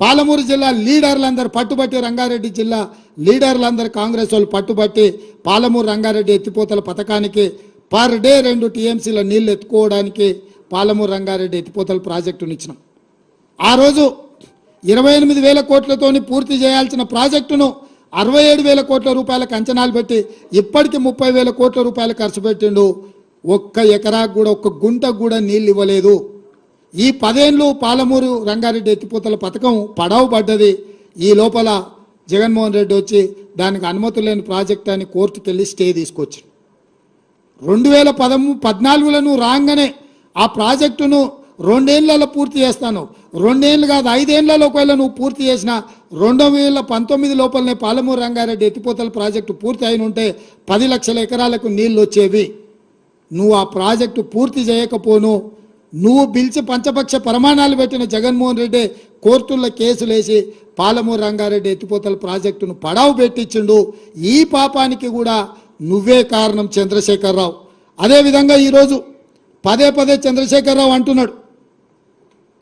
పాలమూరు జిల్లా లీడర్లందరూ పట్టుబట్టి, రంగారెడ్డి జిల్లా లీడర్లందరూ కాంగ్రెస్ వాళ్ళు పట్టుబట్టి పాలమూరు రంగారెడ్డి ఎత్తిపోతల పథకానికి పర్ డే 2 టీఎంసీల నీళ్లు ఎత్తుకోవడానికి పాలమూరు రంగారెడ్డి ఎత్తిపోతల ప్రాజెక్టును ఇచ్చినాం. ఆ రోజు 28,000 కోట్లతోని పూర్తి చేయాల్సిన ప్రాజెక్టును 67,000 కోట్ల రూపాయలకు అంచనాలు పెట్టి ఇప్పటికి 30,000 కోట్ల రూపాయలు ఖర్చు పెట్టిండు. ఒక్క ఎకరాకు కూడా, ఒక్క గుంటకు కూడా నీళ్ళు ఇవ్వలేదు. ఈ 10 ఏళ్ళు పాలమూరు రంగారెడ్డి ఎత్తిపోతల పథకం పడవ పడ్డది. ఈ లోపల జగన్మోహన్ రెడ్డి వచ్చి దానికి అనుమతులు లేని ప్రాజెక్ట్ అని కోర్టుకు వెళ్ళి స్టే తీసుకొచ్చి 2014లో రాగానే ఆ ప్రాజెక్టును 2 ఏళ్లలో పూర్తి చేస్తాను. 2 ఏళ్ళు కాదు, 5 ఏళ్లలో ఒకవేళ నువ్వు పూర్తి చేసిన 2019 లోపలనే పాలమూరు రంగారెడ్డి ఎత్తిపోతల ప్రాజెక్టు పూర్తి అయిన ఉంటే 10 లక్షల ఎకరాలకు నీళ్ళు వచ్చేవి. నువ్వు ఆ ప్రాజెక్టు పూర్తి చేయకపోను, నువ్వు పిలిచి పంచపక్ష ప్రమాణాలు పెట్టిన జగన్మోహన్ రెడ్డి కోర్టుల్లో కేసులు వేసి పాలమూరు రంగారెడ్డి ఎత్తిపోతల ప్రాజెక్టును పడావు పెట్టించిండు. ఈ పాపానికి కూడా నువ్వే కారణం చంద్రశేఖరరావు. అదేవిధంగా ఈరోజు పదే చంద్రశేఖరరావు అంటున్నాడు,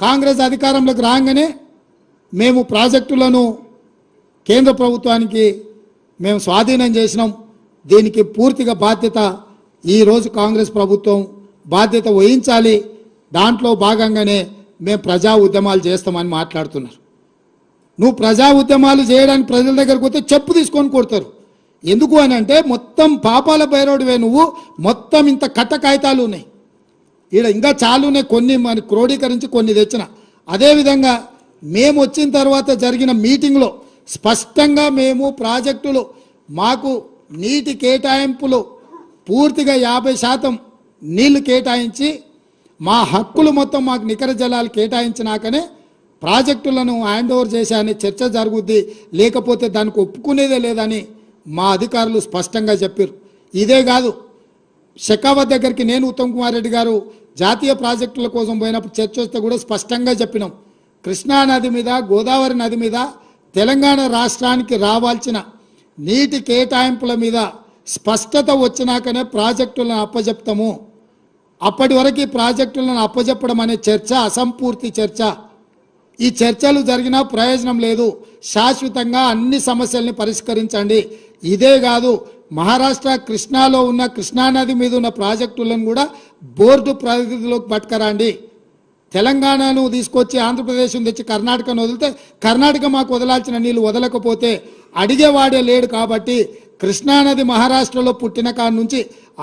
కాంగ్రెస్ అధికారంలోకి రాగానే మేము ప్రాజెక్టులను కేంద్ర ప్రభుత్వానికి మేము స్వాధీనం చేసినాం, దీనికి పూర్తిగా బాధ్యత ఈరోజు కాంగ్రెస్ ప్రభుత్వం బాధ్యత వహించాలి, దాంట్లో భాగంగానే మేము ప్రజా ఉద్యమాలు చేస్తామని మాట్లాడుతున్నారు. నువ్వు ప్రజా ఉద్యమాలు చేయడానికి ప్రజల దగ్గరకు పోతే చెప్పు తీసుకొని కొడతారు. ఎందుకు అని అంటే మొత్తం పాపాల బైరోడివే నువ్వు. మొత్తం ఇంత కట్ట కాగితాలు ఉన్నాయి ఈడ, ఇంకా చాలునే, కొన్ని మన క్రోడీకరించి కొన్ని తెచ్చిన. అదేవిధంగా మేము వచ్చిన తర్వాత జరిగిన మీటింగ్లో స్పష్టంగా మేము ప్రాజెక్టులు మాకు నీటి కేటాయింపులు పూర్తిగా 50% నీళ్లు కేటాయించి మా హక్కులు మొత్తం మాకు నికర జలాలు కేటాయించినాకనే ప్రాజెక్టులను హ్యాండ్ ఓవర్ చేశాని చర్చ జరుగుద్ది, లేకపోతే దానికి ఒప్పుకునేదే లేదని మా అధికారులు స్పష్టంగా చెప్పారు. ఇదే కాదు, షెకావత్ దగ్గరికి నేను ఉత్తమ్ కుమార్ రెడ్డి గారు జాతీయ ప్రాజెక్టుల కోసం పోయినప్పుడు చర్చ వస్తే కూడా స్పష్టంగా చెప్పినాం, కృష్ణా నది మీద, గోదావరి నది మీద తెలంగాణ రాష్ట్రానికి రావాల్సిన నీటి కేటాయింపుల మీద స్పష్టత వచ్చినాకనే ప్రాజెక్టులను అప్పజెప్తాము. అప్పటి వరకు ఈ ప్రాజెక్టులను అప్పజెప్పడం అనే చర్చ అసంపూర్తి చర్చ. ఈ చర్చలు జరిగినా ప్రయోజనం లేదు. శాశ్వతంగా అన్ని సమస్యల్ని పరిష్కరించండి. ఇదే కాదు, మహారాష్ట్ర కృష్ణాలో ఉన్న కృష్ణానది మీద ఉన్న ప్రాజెక్టులను కూడా బోర్డు పరిధిలోకి పట్టుకరండి. తెలంగాణను తీసుకొచ్చి ఆంధ్రప్రదేశ్ను తెచ్చి కర్ణాటకను వదిలితే కర్ణాటక మాకు వదలాల్సిన నీళ్లు వదలకపోతే అడిగేవాడే లేడు. కాబట్టి కృష్ణానది మహారాష్ట్రలో పుట్టిన కాడ నుంచి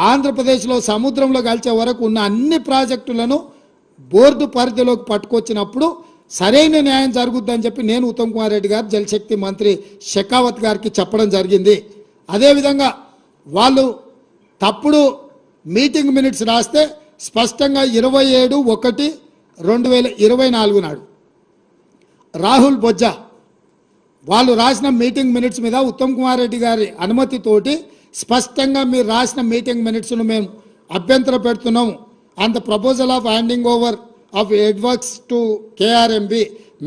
ఆంధ్రప్రదేశ్లో సముద్రంలో కలిసే వరకు ఉన్న అన్ని ప్రాజెక్టులను బోర్డు పరిధిలోకి పట్టుకొచ్చినప్పుడు సరైన న్యాయం జరుగుద్దని చెప్పి నేను ఉత్తమ్ కుమార్ రెడ్డి గారు జలశక్తి మంత్రి షెకావత్ గారికి చెప్పడం జరిగింది. అదేవిధంగా వాళ్ళు తప్పుడు మీటింగ్ మినిట్స్ రాస్తే స్పష్టంగా 27/1/2024 నాడు రాహుల్ బొజ్జా వాళ్ళు రాసిన మీటింగ్ మినిట్స్ మీద ఉత్తమ్ కుమార్ రెడ్డి గారి అనుమతితోటి స్పష్టంగా మీరు రాసిన మీటింగ్ మినిట్స్ను మేము అభ్యంతర పెడుతున్నాము. And the proposal of handing over of adworks to KRMB,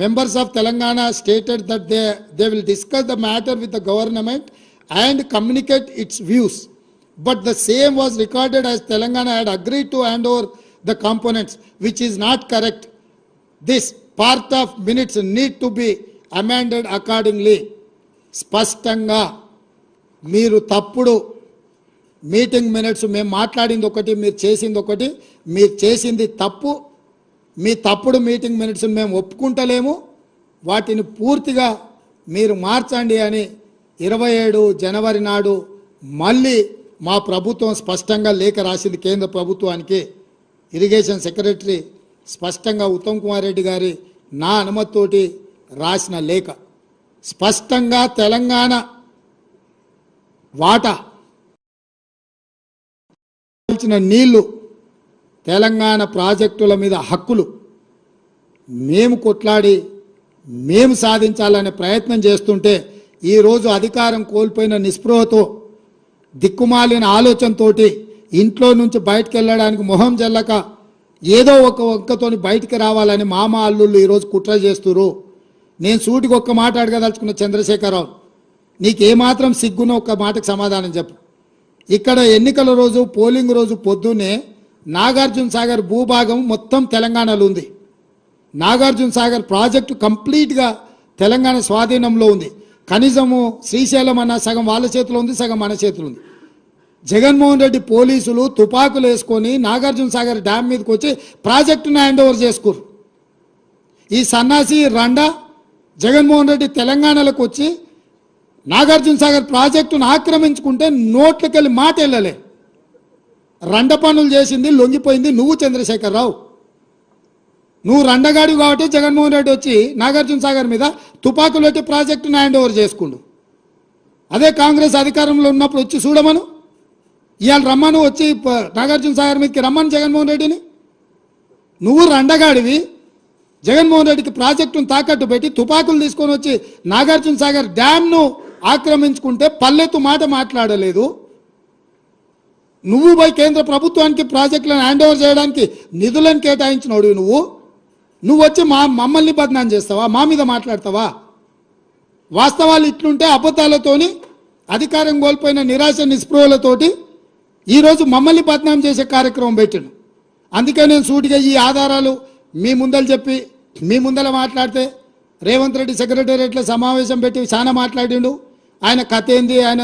members of Telangana stated that they will discuss the matter with the government and communicate its views. But the same was recorded as Telangana had agreed to hand over the components, which is not correct. This part of minutes need to be amended accordingly. స్పష్టంగా మీరు తప్పుడు meeting minutes, మేము మాట్లాడింది ఒకటి, మీరు చేసింది ఒకటి, మీరు చేసింది తప్పు, మీ తప్పుడు మీటింగ్ మినిట్స్ని మేము ఒప్పుకుంటలేము, వాటిని పూర్తిగా మీరు మార్చండి అని 27 జనవరి నాడు మళ్ళీ మా ప్రభుత్వం స్పష్టంగా లేఖ రాసింది కేంద్ర ప్రభుత్వానికి. ఇరిగేషన్ సెక్రటరీ స్పష్టంగా ఉత్తమ్ కుమార్ రెడ్డి గారి నా అనుమతితోటి రాసిన లేఖ స్పష్టంగా తెలంగాణ వాటా నీళ్లు, తెలంగాణ ప్రాజెక్టుల మీద హక్కులు మేము కొట్లాడి మేము సాధించాలనే ప్రయత్నం చేస్తుంటే ఈరోజు అధికారం కోల్పోయిన నిస్పృహతో, దిక్కుమాలిన ఆలోచనతో ఇంట్లో నుంచి బయటకు వెళ్ళడానికి మొహం జల్లక ఏదో ఒక వంకతోని బయటికి రావాలని మామ అల్లుళ్ళు ఈరోజు కుట్ర చేస్తున్నారు. నేను సూటికి ఒక్క మాట అడగదలుచుకున్న చంద్రశేఖరరావు, నీకేమాత్రం సిగ్గున ఒక్క మాటకు సమాధానం చెప్పు. ఇక్కడ ఎన్నికల రోజు, పోలింగ్ రోజు పొద్దున్నే నాగార్జున సాగర్ భూభాగం మొత్తం తెలంగాణలో ఉంది. నాగార్జున సాగర్ ప్రాజెక్టు కంప్లీట్గా తెలంగాణ స్వాధీనంలో ఉంది. కనీసము శ్రీశైలం అన్న సగం వాళ్ళ చేతిలో ఉంది, సగం మన చేతిలో ఉంది. జగన్మోహన్ రెడ్డి పోలీసులు తుపాకులు వేసుకొని నాగార్జున సాగర్ డ్యామ్ మీదకి వచ్చి ప్రాజెక్టును హ్యాండ్ ఓవర్ చేసుకోరు. ఈ సన్నాసి రండా జగన్మోహన్ రెడ్డి తెలంగాణలోకి వచ్చి నాగార్జున సాగర్ ప్రాజెక్టును ఆక్రమించుకుంటే నోట్లకెళ్ళి మాట వెళ్ళలే. రండ పనులు చేసింది, లొంగిపోయింది నువ్వు చంద్రశేఖరరావు. నువ్వు రండగాడి కాబట్టి జగన్మోహన్ రెడ్డి వచ్చి నాగార్జున సాగర్ మీద తుపాకులు పెట్టి ప్రాజెక్టును హ్యాండ్ ఓవర్ చేసుకుండు. అదే కాంగ్రెస్ అధికారంలో ఉన్నప్పుడు వచ్చి చూడమను, ఇవాళ రమ్మను, వచ్చి నాగార్జున సాగర్ మీదకి రమ్మను జగన్మోహన్ రెడ్డిని. నువ్వు రండగాడివి, జగన్మోహన్ రెడ్డికి ప్రాజెక్టును తాకట్టు పెట్టి తుపాకులు తీసుకొని వచ్చి నాగార్జున సాగర్ డ్యామ్ను ఆక్రమించుకుంటే పల్లెత్తు మాట మాట్లాడలేదు. నువ్వు పోయి కేంద్ర ప్రభుత్వానికి ప్రాజెక్టులను హ్యాండ్ ఓవర్ చేయడానికి నిధులను కేటాయించినోడు నువ్వు వచ్చి మమ్మల్ని బదనాం చేస్తావా, మా మీద మాట్లాడతావా? వాస్తవాలు ఇట్లుంటే అబద్ధాలతోని అధికారం కోల్పోయిన నిరాశ నిస్పృహలతోటి ఈరోజు మమ్మల్ని బదనాం చేసే కార్యక్రమం పెట్టాను. అందుకే నేను సూటిగా ఈ ఆధారాలు మీ ముందలు చెప్పి మీ ముందర మాట్లాడితే రేవంత్ రెడ్డి సెక్రటేరియట్లో సమావేశం పెట్టి చాలా మాట్లాడిండు. ఆయన కథ ఏంది, ఆయన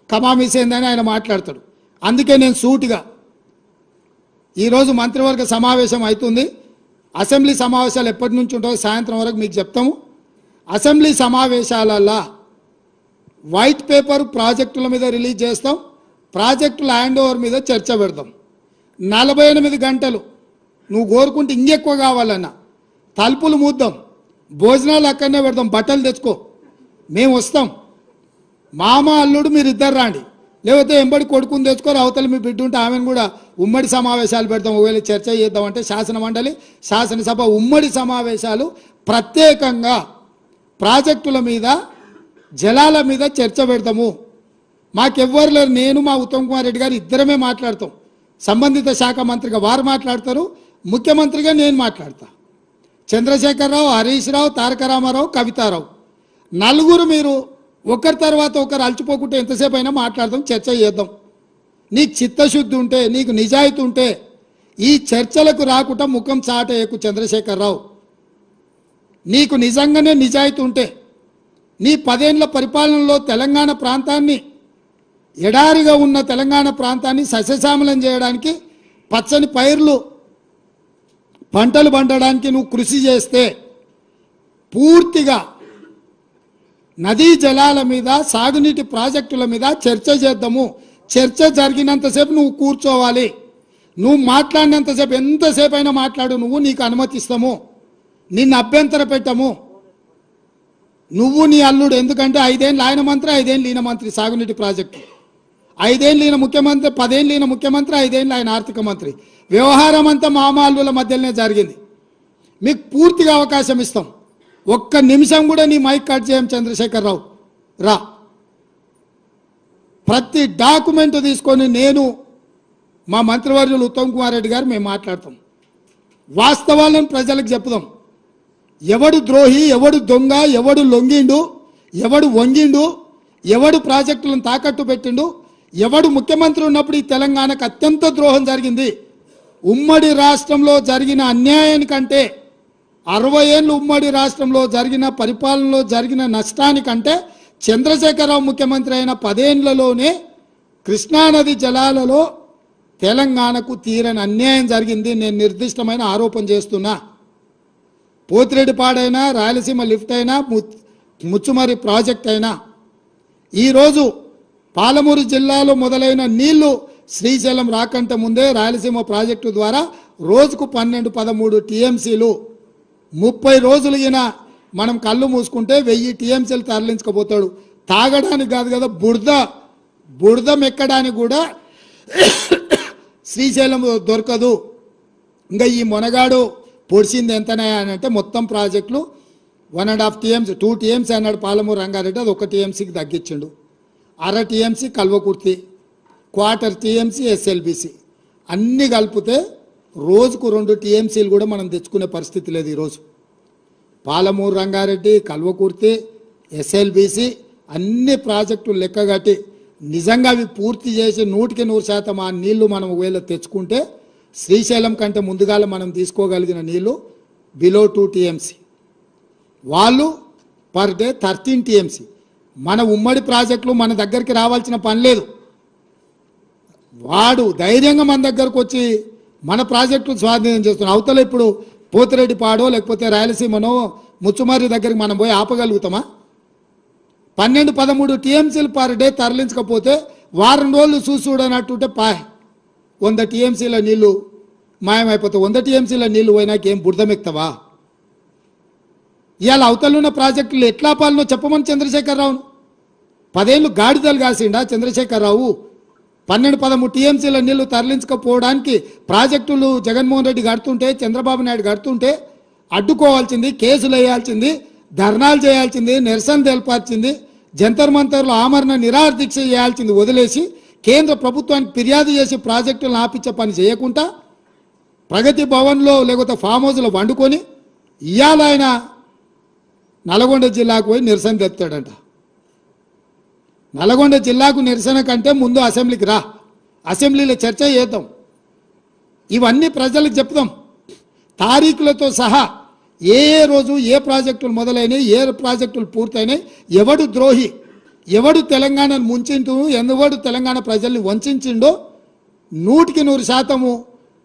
కమామిస్ ఏందని ఆయన మాట్లాడతాడు. అందుకే నేను సూటిగా ఈరోజు మంత్రివర్గ సమావేశం అవుతుంది. అసెంబ్లీ సమావేశాలు ఎప్పటి నుంచి ఉంటాయో సాయంత్రం వరకు మీకు చెప్తాము. అసెంబ్లీ సమావేశాలల్లో వైట్ పేపర్ ప్రాజెక్టుల మీద రిలీజ్ చేస్తాం, ప్రాజెక్టుల హ్యాండ్ ఓవర్ మీద చర్చ పెడతాం. 48 గంటలు నువ్వు కోరుకుంటే ఇంకెక్కువ కావాలన్నా తలుపులు మూద్దాం, భోజనాలు అక్కడనే పెడతాం, బట్టలు తెచ్చుకో, మేము వస్తాం. మామ అల్లుడు మీరు ఇద్దరు రాండి, లేకపోతే ఎంబడి కొడుకుని తెచ్చుకొని అవతల మీ బిడ్డ ఉంటే ఆమెను కూడా ఉమ్మడి సమావేశాలు పెడతాం. ఒకవేళ చర్చ చేద్దామంటే శాసన మండలి శాసనసభ ఉమ్మడి సమావేశాలు ప్రత్యేకంగా ప్రాజెక్టుల మీద జలాల మీద చర్చ పెడతాము. మాకెవ్వరు లేరు, నేను మా ఉత్తమ్ కుమార్ రెడ్డి గారు ఇద్దరమే మాట్లాడతాం. సంబంధిత శాఖ మంత్రిగా వారు మాట్లాడతారు, ముఖ్యమంత్రిగా నేను మాట్లాడతా. చంద్రశేఖరరావు, హరీష్ రావు, తారక రామారావు, కవితారావు నలుగురు మీరు ఒకరి తర్వాత ఒకరు అలచిపోకుంటే ఎంతసేపు అయినా మాట్లాడదాం, చర్చ చేద్దాం. నీకు చిత్తశుద్ధి ఉంటే, నీకు నిజాయితీ ఉంటే ఈ చర్చలకు రాకుండా ముఖం చాటేయకు చంద్రశేఖరరావు. నీకు నిజంగానే నిజాయితీ ఉంటే నీ 10 ఏళ్ల పరిపాలనలో తెలంగాణ ప్రాంతాన్ని, ఎడారిగా ఉన్న తెలంగాణ ప్రాంతాన్ని సస్యశ్యామలం చేయడానికి, పచ్చని పైర్లు పంటలు పండడానికి నువ్వు కృషి చేస్తే పూర్తిగా నదీ జలాల మీద, సాగునీటి ప్రాజెక్టుల మీద చర్చ చేద్దాము. చర్చ జరిగినంతసేపు నువ్వు కూర్చోవాలి, నువ్వు మాట్లాడినంతసేపు ఎంతసేపు అయినా మాట్లాడు, నువ్వు నీకు అనుమతిస్తాము, నిన్ను అభ్యంతర పెట్టము. నువ్వు నీ అల్లుడు, ఎందుకంటే 5 ఏళ్ళు ఆయన మంత్రి, 5 ఏళ్ళు ఈయన మంత్రి సాగునీటి ప్రాజెక్టు, 5 ఏళ్ళు ఈయన ముఖ్యమంత్రి, 10 ఏళ్ళు ఈయన ముఖ్యమంత్రి, 5 ఏళ్ళు ఆయన ఆర్థిక మంత్రి. వ్యవహారం అంతా మామ అల్లుల మధ్యలోనే జరిగింది. మీకు పూర్తిగా అవకాశం ఇస్తాం, ఒక్క నిమిషం కూడా నీ మైక్ కట్ చేయం చంద్రశేఖరరావు. రా, ప్రతి డాక్యుమెంట్ తీసుకొని నేను మా మంత్రివర్యులు ఉత్తమ్ కుమార్ రెడ్డి గారు మేము మాట్లాడతాం. వాస్తవాలను ప్రజలకు చెప్పుదాం. ఎవడు ద్రోహి, ఎవడు దొంగ, ఎవడు లొంగిండు, ఎవడు వంగిండు, ఎవడు ప్రాజెక్టులను తాకట్టు పెట్టిండు, ఎవడు ముఖ్యమంత్రి ఉన్నప్పుడు ఈ తెలంగాణకు అత్యంత ద్రోహం జరిగింది. ఉమ్మడి రాష్ట్రంలో జరిగిన అన్యాయానికంటే, 60 ఏళ్ళు ఉమ్మడి రాష్ట్రంలో జరిగిన పరిపాలనలో జరిగిన నష్టానికంటే చంద్రశేఖరరావు ముఖ్యమంత్రి అయిన 10 ఏళ్లలోనే కృష్ణానది జలాలలో తెలంగాణకు తీరని అన్యాయం జరిగింది. నేను నిర్దిష్టమైన ఆరోపణ చేస్తున్నా. పోతిరెడ్డిపాడైనా, రాయలసీమ లిఫ్ట్ అయినా, ముచ్చుమరి ప్రాజెక్ట్ అయినా, ఈరోజు పాలమూరు జిల్లాలో మొదలైన నీళ్లు శ్రీశైలం రాకంటే ముందే రాయలసీమ ప్రాజెక్టు ద్వారా రోజుకు 12-13 టీఎంసీలు, 30 రోజులు ఈయన మనం కళ్ళు మూసుకుంటే 1000 టీఎంసీలు తరలించకపోతాడు. తాగడానికి కాదు కదా, బురద మెక్కడానికి కూడా శ్రీశైలం దొరకదు. ఇంకా ఈ మొనగాడు పొడిచింది ఎంతనే అని అంటే మొత్తం ప్రాజెక్టులు 1.5 టీఎంసీ, 2 టీఎంసీ అన్నాడు పాలమూరు రంగారెడ్డి, అది 1 టీఎంసీకి తగ్గించిండు. 1/2 టీఎంసీ కల్వకుర్తి, 1/4 టీఎంసీ ఎస్ఎల్బిసి, అన్నీ కలిపితే రోజుకు 2 టీఎంసీలు కూడా మనం తెచ్చుకునే పరిస్థితి లేదు. ఈరోజు పాలమూరు రంగారెడ్డి, కల్వకుర్తి, ఎస్ఎల్బిసి అన్ని ప్రాజెక్టులు లెక్కగట్టి నిజంగా అవి పూర్తి చేసి 100% ఆ నీళ్లు మనం ఒకవేళ తెచ్చుకుంటే శ్రీశైలం కంటే ముందుగాల మనం తీసుకోగలిగిన నీళ్లు బిలో 2 టీఎంసీ. వాళ్ళు పర్ డే 13 టీఎంసీ. మన ఉమ్మడి ప్రాజెక్టులు మన దగ్గరికి రావాల్సిన పని లేదు. వాడు ధైర్యంగా మన దగ్గరకు వచ్చి మన ప్రాజెక్టులు స్వాధీనం చేస్తున్నాం. అవతల ఇప్పుడు పోతిరెడ్డిపాడో లేకపోతే రాయలసీమనో ముచ్చుమారి దగ్గరికి మనం పోయి ఆపగలుగుతామా? 12-13 టీఎంసీలు పర్ డే తరలించకపోతే వారం రోజులు చూడనట్టుంటే 100 టీఎంసీల నీళ్లు మాయమైపోతాయి. 100 టీఎంసీల నీళ్లు పోయినాకేం బురదమెక్తావా? ఇవాళ అవతలున్న ప్రాజెక్టులు ఎట్లా పాలనో చెప్పమని చంద్రశేఖరరావును. 10 ఏళ్ళు గాడిదలు కాసిండా చంద్రశేఖరరావు? 12-13 టీఎంసీల నీళ్లు తరలించకపోవడానికి ప్రాజెక్టులు జగన్మోహన్ రెడ్డి కడుతుంటే, చంద్రబాబు నాయుడు కడుతుంటే అడ్డుకోవాల్సింది, కేసులు వేయాల్సింది, ధర్నాలు చేయాల్సింది, నిరసన తెలపాల్సింది, జంతర్ మంతర్లో ఆమరణ నిరాహార దీక్ష చేయాల్సింది వదిలేసి కేంద్ర ప్రభుత్వానికి ఫిర్యాదు చేసి ప్రాజెక్టులను ఆపించే పని చేయకుండా ప్రగతి భవన్లో లేకపోతే ఫామ్ హౌస్లో వండుకొని ఇవాళ ఆయన నల్గొండ జిల్లాకు పోయి నిరసన తెస్తాడంట. నల్గొండ జిల్లాకు నిరసన కంటే ముందు అసెంబ్లీకి రా, అసెంబ్లీలో చర్చ చేద్దాం, ఇవన్నీ ప్రజలకు చెప్దాం తారీఖులతో సహా. ఏ రోజు ఏ ప్రాజెక్టులు మొదలైనవి, ఏ ప్రాజెక్టులు పూర్తయినాయి, ఎవడు ద్రోహి, ఎవడు తెలంగాణను ముంచిండు, ఎవడు తెలంగాణ ప్రజల్ని వంచిండో 100%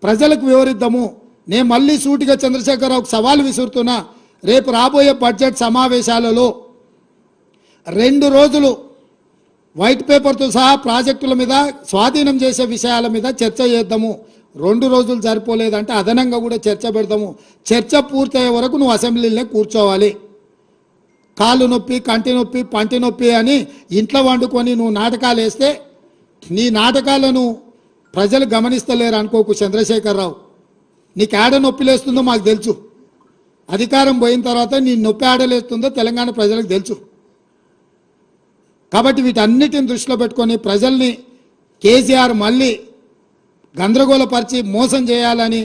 ప్రజలకు వివరిద్దాము. నేను మళ్ళీ సూటిగా చంద్రశేఖరరావుకు సవాల్ విసురుతున్నా. రేపు రాబోయే బడ్జెట్ సమావేశాలలో 2 రోజులు వైట్ పేపర్తో సహా ప్రాజెక్టుల మీద, స్వాధీనం చేసే విషయాల మీద చర్చ చేద్దాము. 2 రోజులు సరిపోలేదంటే అదనంగా కూడా చర్చ పెడతాము. చర్చ పూర్తయ్యే వరకు నువ్వు అసెంబ్లీలో కూర్చోవాలి. కాళ్ళు నొప్పి, కంటి నొప్పి, పంటి నొప్పి అని ఇంట్లో వండుకొని నువ్వు నాటకాలు వేస్తే నీ నాటకాలను ప్రజలు గమనిస్తలేరు అనుకోకు చంద్రశేఖరరావు. నీకు ఆడ నొప్పి లేస్తుందో మాకు తెలుసు. అధికారం పోయిన తర్వాత నీ నొప్పి ఆడలేస్తుందో తెలంగాణ ప్రజలకు తెలుసు. కాబట్టి వీటన్నిటిని దృష్టిలో పెట్టుకొని ప్రజల్ని కేసీఆర్ మళ్ళీ గందరగోళపరిచి మోసం చేయాలని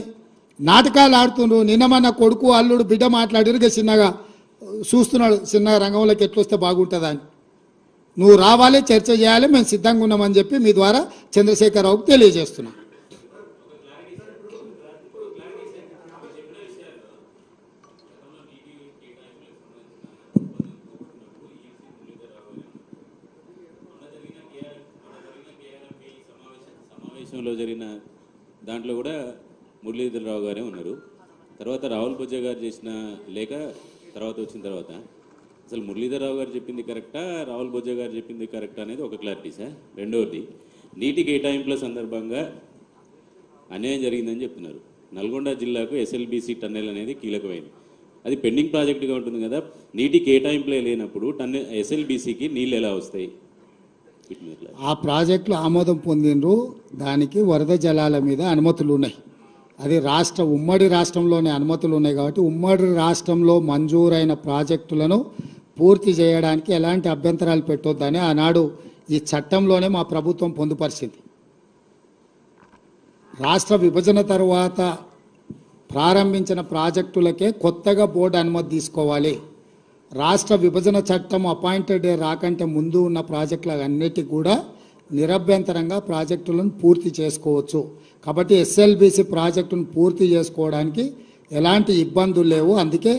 నాటకాలు ఆడుతుండ్రు. నిన్న మన కొడుకు అల్లుడు బిడ్డ మాట్లాడిరుగా చిన్నగా చూస్తున్నాడు, చిన్నగా రంగంలోకి ఎట్లొస్తే బాగుంటుందని. నువ్వు రావాలి, చర్చ చేయాలి, మేము సిద్ధంగా ఉన్నామని చెప్పి మీ ద్వారా చంద్రశేఖరరావుకు తెలియజేస్తున్నాం. సమావేశంలో జరిగిన దాంట్లో కూడా మురళీధరరావు గారే ఉన్నారు. తర్వాత రాహుల్ బొజ్జా గారు చేసిన లేఖ తర్వాత వచ్చిన తర్వాత అసలు మురళీధరరావు గారు చెప్పింది కరెక్టా, రాహుల్ బొజ్జా గారు చెప్పింది కరెక్టా అనేది ఒక క్లారిటీ సార్. రెండవది, నీటి కేటాయింపుల సందర్భంగా అన్యాయం జరిగిందని చెప్తున్నారు. నల్గొండ జిల్లాకు ఎస్ఎల్బీసీ టన్నెల్ అనేది కీలకమైంది. అది పెండింగ్ ప్రాజెక్టుగా ఉంటుంది కదా. నీటి కేటాయింపులే లేనప్పుడు ఎస్ఎల్బీసీకి నీళ్ళు ఎలా వస్తాయి? ఆ ప్రాజెక్టులు ఆమోదం పొందిండ్రు, దానికి వరద జలాల మీద అనుమతులు ఉన్నాయి. అది ఉమ్మడి రాష్ట్రంలోనే అనుమతులు ఉన్నాయి కాబట్టి ఉమ్మడి రాష్ట్రంలో మంజూరైన ప్రాజెక్టులను పూర్తి చేయడానికి ఎలాంటి అభ్యంతరాలు పెట్టొద్దని ఆనాడు ఈ చట్టంలోనే మా ప్రభుత్వం పొందుపరిచింది. రాష్ట్ర విభజన తర్వాత ప్రారంభించిన ప్రాజెక్టులకే కొత్తగా బోర్డు అనుమతి తీసుకోవాలి. రాష్ట్ర విభజన చట్టం అపాయింటెడ్ డే రాకంటే ముందు ఉన్న ప్రాజెక్టుల అన్నిటికీ కూడా నిరభ్యంతరంగా ప్రాజెక్టులను పూర్తి చేసుకోవచ్చు. కాబట్టి ఎస్ఎల్బీసీ ప్రాజెక్టును పూర్తి చేసుకోవడానికి ఎలాంటి ఇబ్బందులు లేవు. అందుకే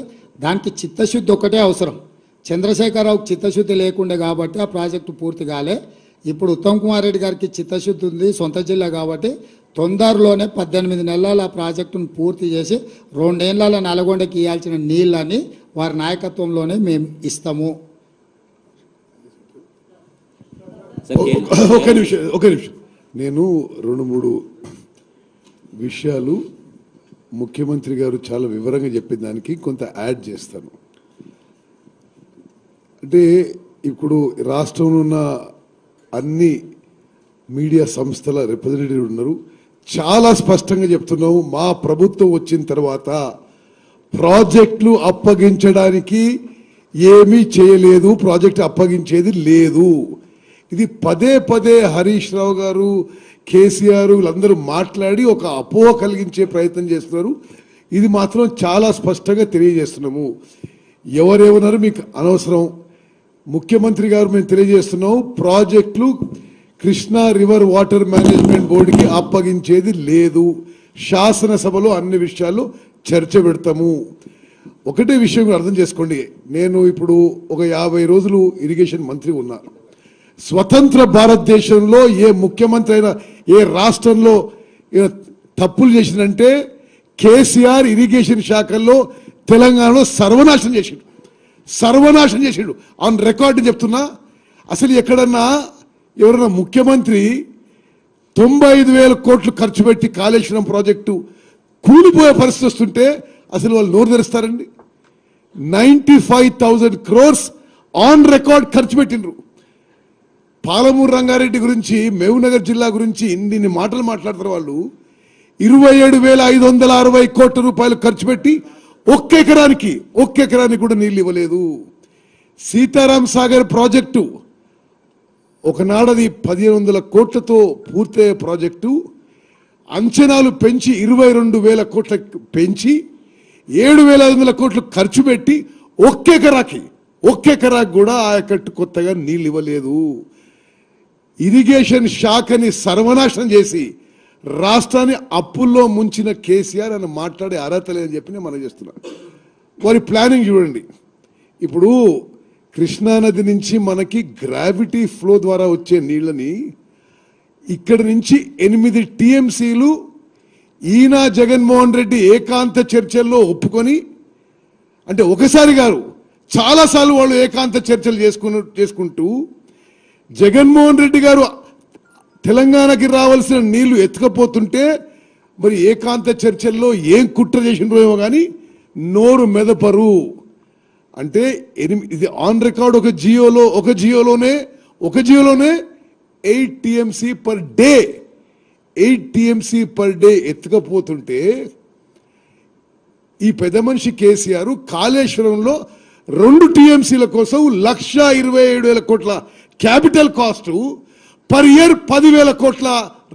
దానికి చిత్తశుద్ధి ఒకటే అవసరం. చంద్రశేఖరరావుకి చిత్తశుద్ధి లేకుండే కాబట్టి ఆ ప్రాజెక్టు పూర్తి కాలే. ఇప్పుడు ఉత్తమ్ కుమార్ రెడ్డి గారికి చిత్తశుద్ధి ఉంది, సొంత జిల్లా కాబట్టి తొందరలోనే 18 నెలల ఆ ప్రాజెక్టును పూర్తి చేసి 2 ఏళ్ల నల్గొండకి ఇవ్వాల్సిన నీళ్ళని వారి నాయకత్వంలోనే మేము ఇస్తాము. ఒక నిమిషం నేను 2-3 విషయాలు ముఖ్యమంత్రి గారు చాలా వివరంగా చెప్పిన దానికి కొంత యాడ్ చేస్తాను. అంటే ఇప్పుడు రాష్ట్రంలో ఉన్న అన్ని మీడియా సంస్థల రిప్రజెంటేటివ్ ఉన్నారు. చాలా స్పష్టంగా చెప్తున్నాము, మా ప్రభుత్వం వచ్చిన తర్వాత ప్రాజెక్టులు అప్పగించడానికి ఏమీ చేయలేదు, ప్రాజెక్టు అప్పగించేది లేదు. ఇది పదే హరీష్ రావు గారు, కేసీఆర్ వీళ్ళందరూ మాట్లాడి ఒక అపోహ కలిగించే ప్రయత్నం చేస్తున్నారు. ఇది మాత్రం చాలా స్పష్టంగా తెలియజేస్తున్నాము. ఎవరేమన్నారు మీకు అనవసరం. ముఖ్యమంత్రి గారు మేము తెలియజేస్తున్నాము, ప్రాజెక్టులు కృష్ణా రివర్ వాటర్ మేనేజ్మెంట్ బోర్డుకి అప్పగించేది లేదు. శాసనసభలో అన్ని విషయాల్లో చర్చ పెడతాము. ఒకటే విషయం మీరు అర్థం చేసుకోండి. నేను ఇప్పుడు ఒక 50 రోజులు ఇరిగేషన్ మంత్రి ఉన్నాను. స్వతంత్ర భారతదేశంలో ఏ ముఖ్యమంత్రి అయినా ఏ రాష్ట్రంలో తప్పులు చేసిందంటే కేసీఆర్ ఇరిగేషన్ శాఖల్లో తెలంగాణలో సర్వనాశనం చేసిండు ఆన్ రికార్డు చెప్తున్నా. అసలు ఎక్కడన్నా ఎవరైనా ముఖ్యమంత్రి 95,000 కోట్లు ఖర్చు పెట్టి కాళేశ్వరం ప్రాజెక్టు కూలిపోయే పరిస్థితి వస్తుంటే అసలు వాళ్ళు నోరు తెరుస్తారండి? 95,000 crores ఆన్ రికార్డ్ ఖర్చు పెట్టిండ్రు. పాలమూరు రంగారెడ్డి గురించి, మహబూబ్నగర్ జిల్లా గురించి ఇన్ని మాటలు మాట్లాడతారు వాళ్ళు. 27,560 కోట్ల రూపాయలు ఖర్చు పెట్టి ఒక్క ఎకరానికి కూడా నీళ్ళు ఇవ్వలేదు. సీతారాం సాగర్ ప్రాజెక్టు ఒకనాడది 1,500 కోట్లతో పూర్తయ్యే ప్రాజెక్టు అంచనాలు పెంచి 22,000 కోట్ల పెంచి 7,500 కోట్లు ఖర్చు పెట్టి ఒక్క ఎకరాకి కూడా ఆయకట్టు కొత్తగా నీళ్ళు ఇవ్వలేదు. ఇరిగేషన్ శాఖని సర్వనాశనం చేసి రాష్ట్రాన్ని అప్పుల్లో ముంచిన కేసీఆర్ అని మాట్లాడే అర్హత లేదని చెప్పి నేను మనం చేస్తున్నాను. వారి ప్లానింగ్ చూడండి. ఇప్పుడు కృష్ణానది నుంచి మనకి గ్రావిటీ ఫ్లో ద్వారా వచ్చే నీళ్ళని ఇక్కడి నుంచి 8 టీఎంసీలు ఈయన జగన్మోహన్ రెడ్డి ఏకాంత చర్చల్లో ఒప్పుకొని, అంటే ఒకసారి గారు చాలాసార్లు వాళ్ళు ఏకాంత చర్చలు చేసుకుంటూ జగన్మోహన్ రెడ్డి గారు తెలంగాణకి రావాల్సిన నీళ్లు ఎత్తుకపోతుంటే మరి ఏకాంత చర్చల్లో ఏం కుట్ర చేసినో కానీ నోరు మెదపరు. అంటే ఇది ఆన్ రికార్డ్ ఒక జియోలోనే 8 టీఎంసీ పర్ డే ఎత్తుకపోతుంటే ఈ పెద్ద మనిషి కేసీఆర్ కాళేశ్వరంలో 2 టీఎంసీల కోసం 1,27,000 కోట్ల క్యాపిటల్ కాస్ట్ పర్ ఇయర్ 10,000 కోట్ల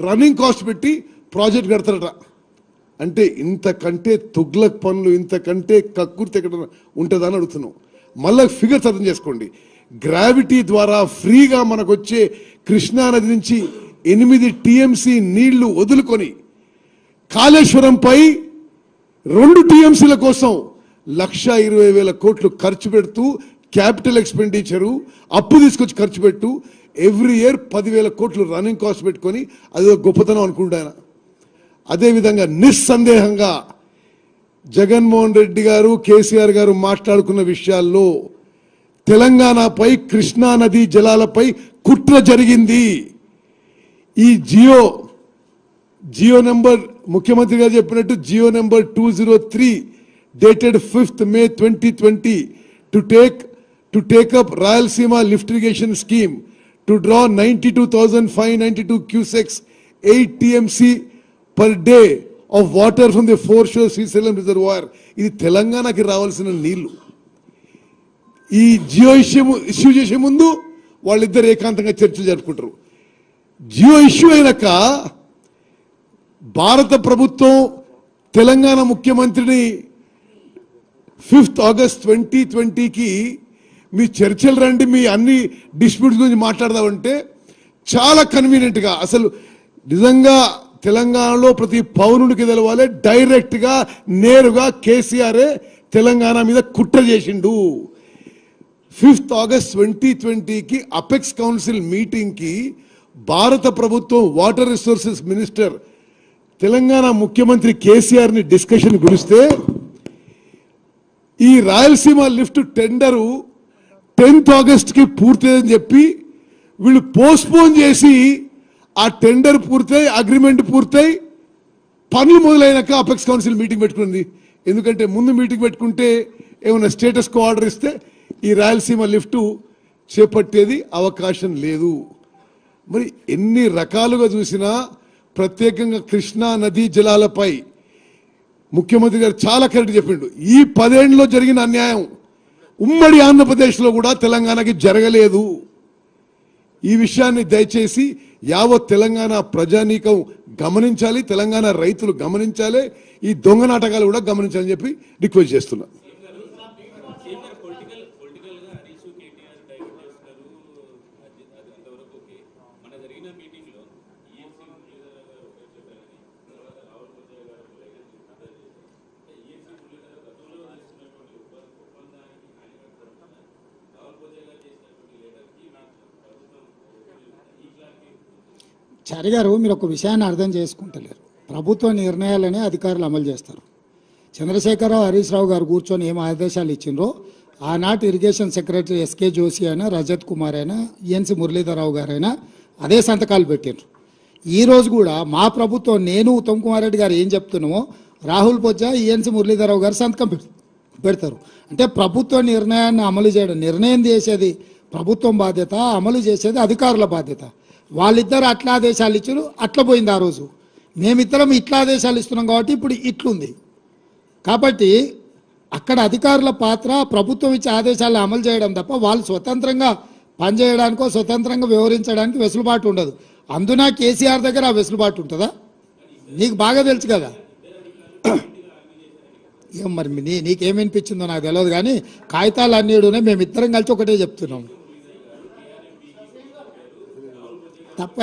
రన్నింగ్ కాస్ట్ పెట్టి ప్రాజెక్ట్ కడతారట. అంటే ఇంతకంటే తుగ్లక్ పనులు, ఇంతకంటే కక్కుర్తి ఎక్కడ ఉంటుందని అడుగుతున్నాం. మళ్ళీ ఫిగర్స్ అర్థం చేసుకోండి. గ్రావిటీ ద్వారా ఫ్రీగా మనకు వచ్చే కృష్ణానది నుంచి 8 టీఎంసీ నీళ్లు వదులుకొని కాళేశ్వరంపై 2 టీఎంసీల కోసం 1,20,000 కోట్లు ఖర్చు పెడుతూ క్యాపిటల్ ఎక్స్పెండిచరు అప్పు తీసుకొచ్చి ఖర్చు పెట్టు ఎవ్రీ ఇయర్ 10,000 కోట్లు రన్నింగ్ కాస్ట్ పెట్టుకొని అది గొప్పతనం అనుకుంటాను. అదేవిధంగా నిస్సందేహంగా జగన్మోహన్ రెడ్డి గారు, కేసీఆర్ గారు మాట్లాడుకున్న విషయాల్లో తెలంగాణపై, కృష్ణా నది జలాలపై కుట్ర జరిగింది. ఈ జియో నెంబర్ ముఖ్యమంత్రి గారు చెప్పినట్టు Jio number 203 dated 5th May 2020 to take up Rayalaseema lift irrigation scheme to draw 92,592 cusecs 8 TMC per day of water from the foreshore Srisalem reservoir. ఇది తెలంగాణకి రావాల్సిన నీళ్లు. ఈ జియో ఇష్యూ చేసే ముందు వాళ్ళిద్దరు ఏకాంతంగా చర్చలు జరుపుకుంటారు. జియో ఇష్యూ అయినాక భారత ప్రభుత్వం తెలంగాణ ముఖ్యమంత్రిని 5th August 2020కి మీ చర్చలు రండి, మీ అన్ని డిస్ప్యూట్స్ గురించి మాట్లాడదామంటే చాలా కన్వీనియంట్గా, అసలు నిజంగా తెలంగాణలో ప్రతి పౌరునికి తెలవాలి, డైరెక్ట్గా నేరుగా కేసీఆరే తెలంగాణ మీద కుట్ర చేసిండు. 5th August 2020కి అపెక్స్ కౌన్సిల్ మీటింగ్కి భారత ప్రభుత్వం వాటర్ రిసోర్సెస్ మినిస్టర్ తెలంగాణ ముఖ్యమంత్రి కేసీఆర్ని డిస్కషన్ గురిస్తే ఈ రాయలసీమ లిఫ్ట్ టెండరు 10th Augustకి పూర్తయిందని చెప్పి వీళ్ళు పోస్ట్పోన్ చేసి ఆ టెండర్ పూర్తయి, అగ్రిమెంట్ పూర్తయి, పనులు మొదలైనాక అపెక్స్ కౌన్సిల్ మీటింగ్ పెట్టుకుంది. ఎందుకంటే ముందు మీటింగ్ పెట్టుకుంటే ఏమైనా స్టేటస్ కో ఆర్డర్ ఇస్తే ఈ రాయలసీమ లిఫ్ట్ చేపట్టేది అవకాశం లేదు. మరి ఎన్ని రకాలుగా చూసినా ప్రత్యేకంగా కృష్ణా నదీ జలాలపై ముఖ్యమంత్రి గారు చాలా కరెక్ట్ చెప్పిండు. ఈ 10 ఏళ్లలో జరిగిన అన్యాయం ఉమ్మడి ఆంధ్రప్రదేశ్లో కూడా తెలంగాణకి జరగలేదు. ఈ విషయాన్ని దయచేసి యావత్ తెలంగాణ ప్రజానీకం గమనించాలి, తెలంగాణ రైతులు గమనించాలి, ఈ దొంగ నాటకాలు కూడా గమనించాలని చెప్పి రిక్వెస్ట్ చేస్తున్నా. చారి గారు, మీరు ఒక విషయాన్ని అర్థం చేసుకుంటలేరు. ప్రభుత్వ నిర్ణయాలనే అధికారులు అమలు చేస్తారు. చంద్రశేఖరరావు, హరీష్ రావు గారు కూర్చొని ఏం ఆదేశాలు ఇచ్చిండ్రో ఆనాటి ఇరిగేషన్ సెక్రటరీ ఎస్కే జోషి అయినా, రజత్ కుమార్ అయినా, ఈఎన్సి మురళీధరరావు గారైనా అదే సంతకాలు పెట్టిండ్రు. ఈరోజు కూడా మా ప్రభుత్వం, నేను ఉత్తమ్ కుమార్ రెడ్డి గారు ఏం చెప్తున్నామో రాహుల్ బొజ్జా, ఈఎన్సి మురళీధరరావు గారు సంతకం పెడతారు. అంటే ప్రభుత్వ నిర్ణయాన్ని అమలు చేయడం, నిర్ణయం చేసేది ప్రభుత్వం బాధ్యత, అమలు చేసేది అధికారుల బాధ్యత. వాళ్ళిద్దరు అట్లా ఆదేశాలు ఇచ్చారు, అట్లా పోయింది. ఆ రోజు మేమిద్దరం ఇట్లా ఆదేశాలు ఇస్తున్నాం కాబట్టి ఇప్పుడు ఇట్లుంది. కాబట్టి అక్కడ అధికారుల పాత్ర ప్రభుత్వం ఇచ్చే ఆదేశాలను అమలు చేయడం తప్ప వాళ్ళు స్వతంత్రంగా పనిచేయడానికో స్వతంత్రంగా వ్యవహరించడానికి వెసులుబాటు ఉండదు. అందున కేసీఆర్ దగ్గర ఆ వెసులుబాటు ఉంటుందా? నీకు బాగా తెలుసు కదా. ఏం మరి నీకేమనిపించిందో నాకు తెలియదు, కానీ కాగితాలు అన్నీ ఉన్నాయి. మేమిద్దరం కలిసి ఒకటే చెప్తున్నాం. తప్ప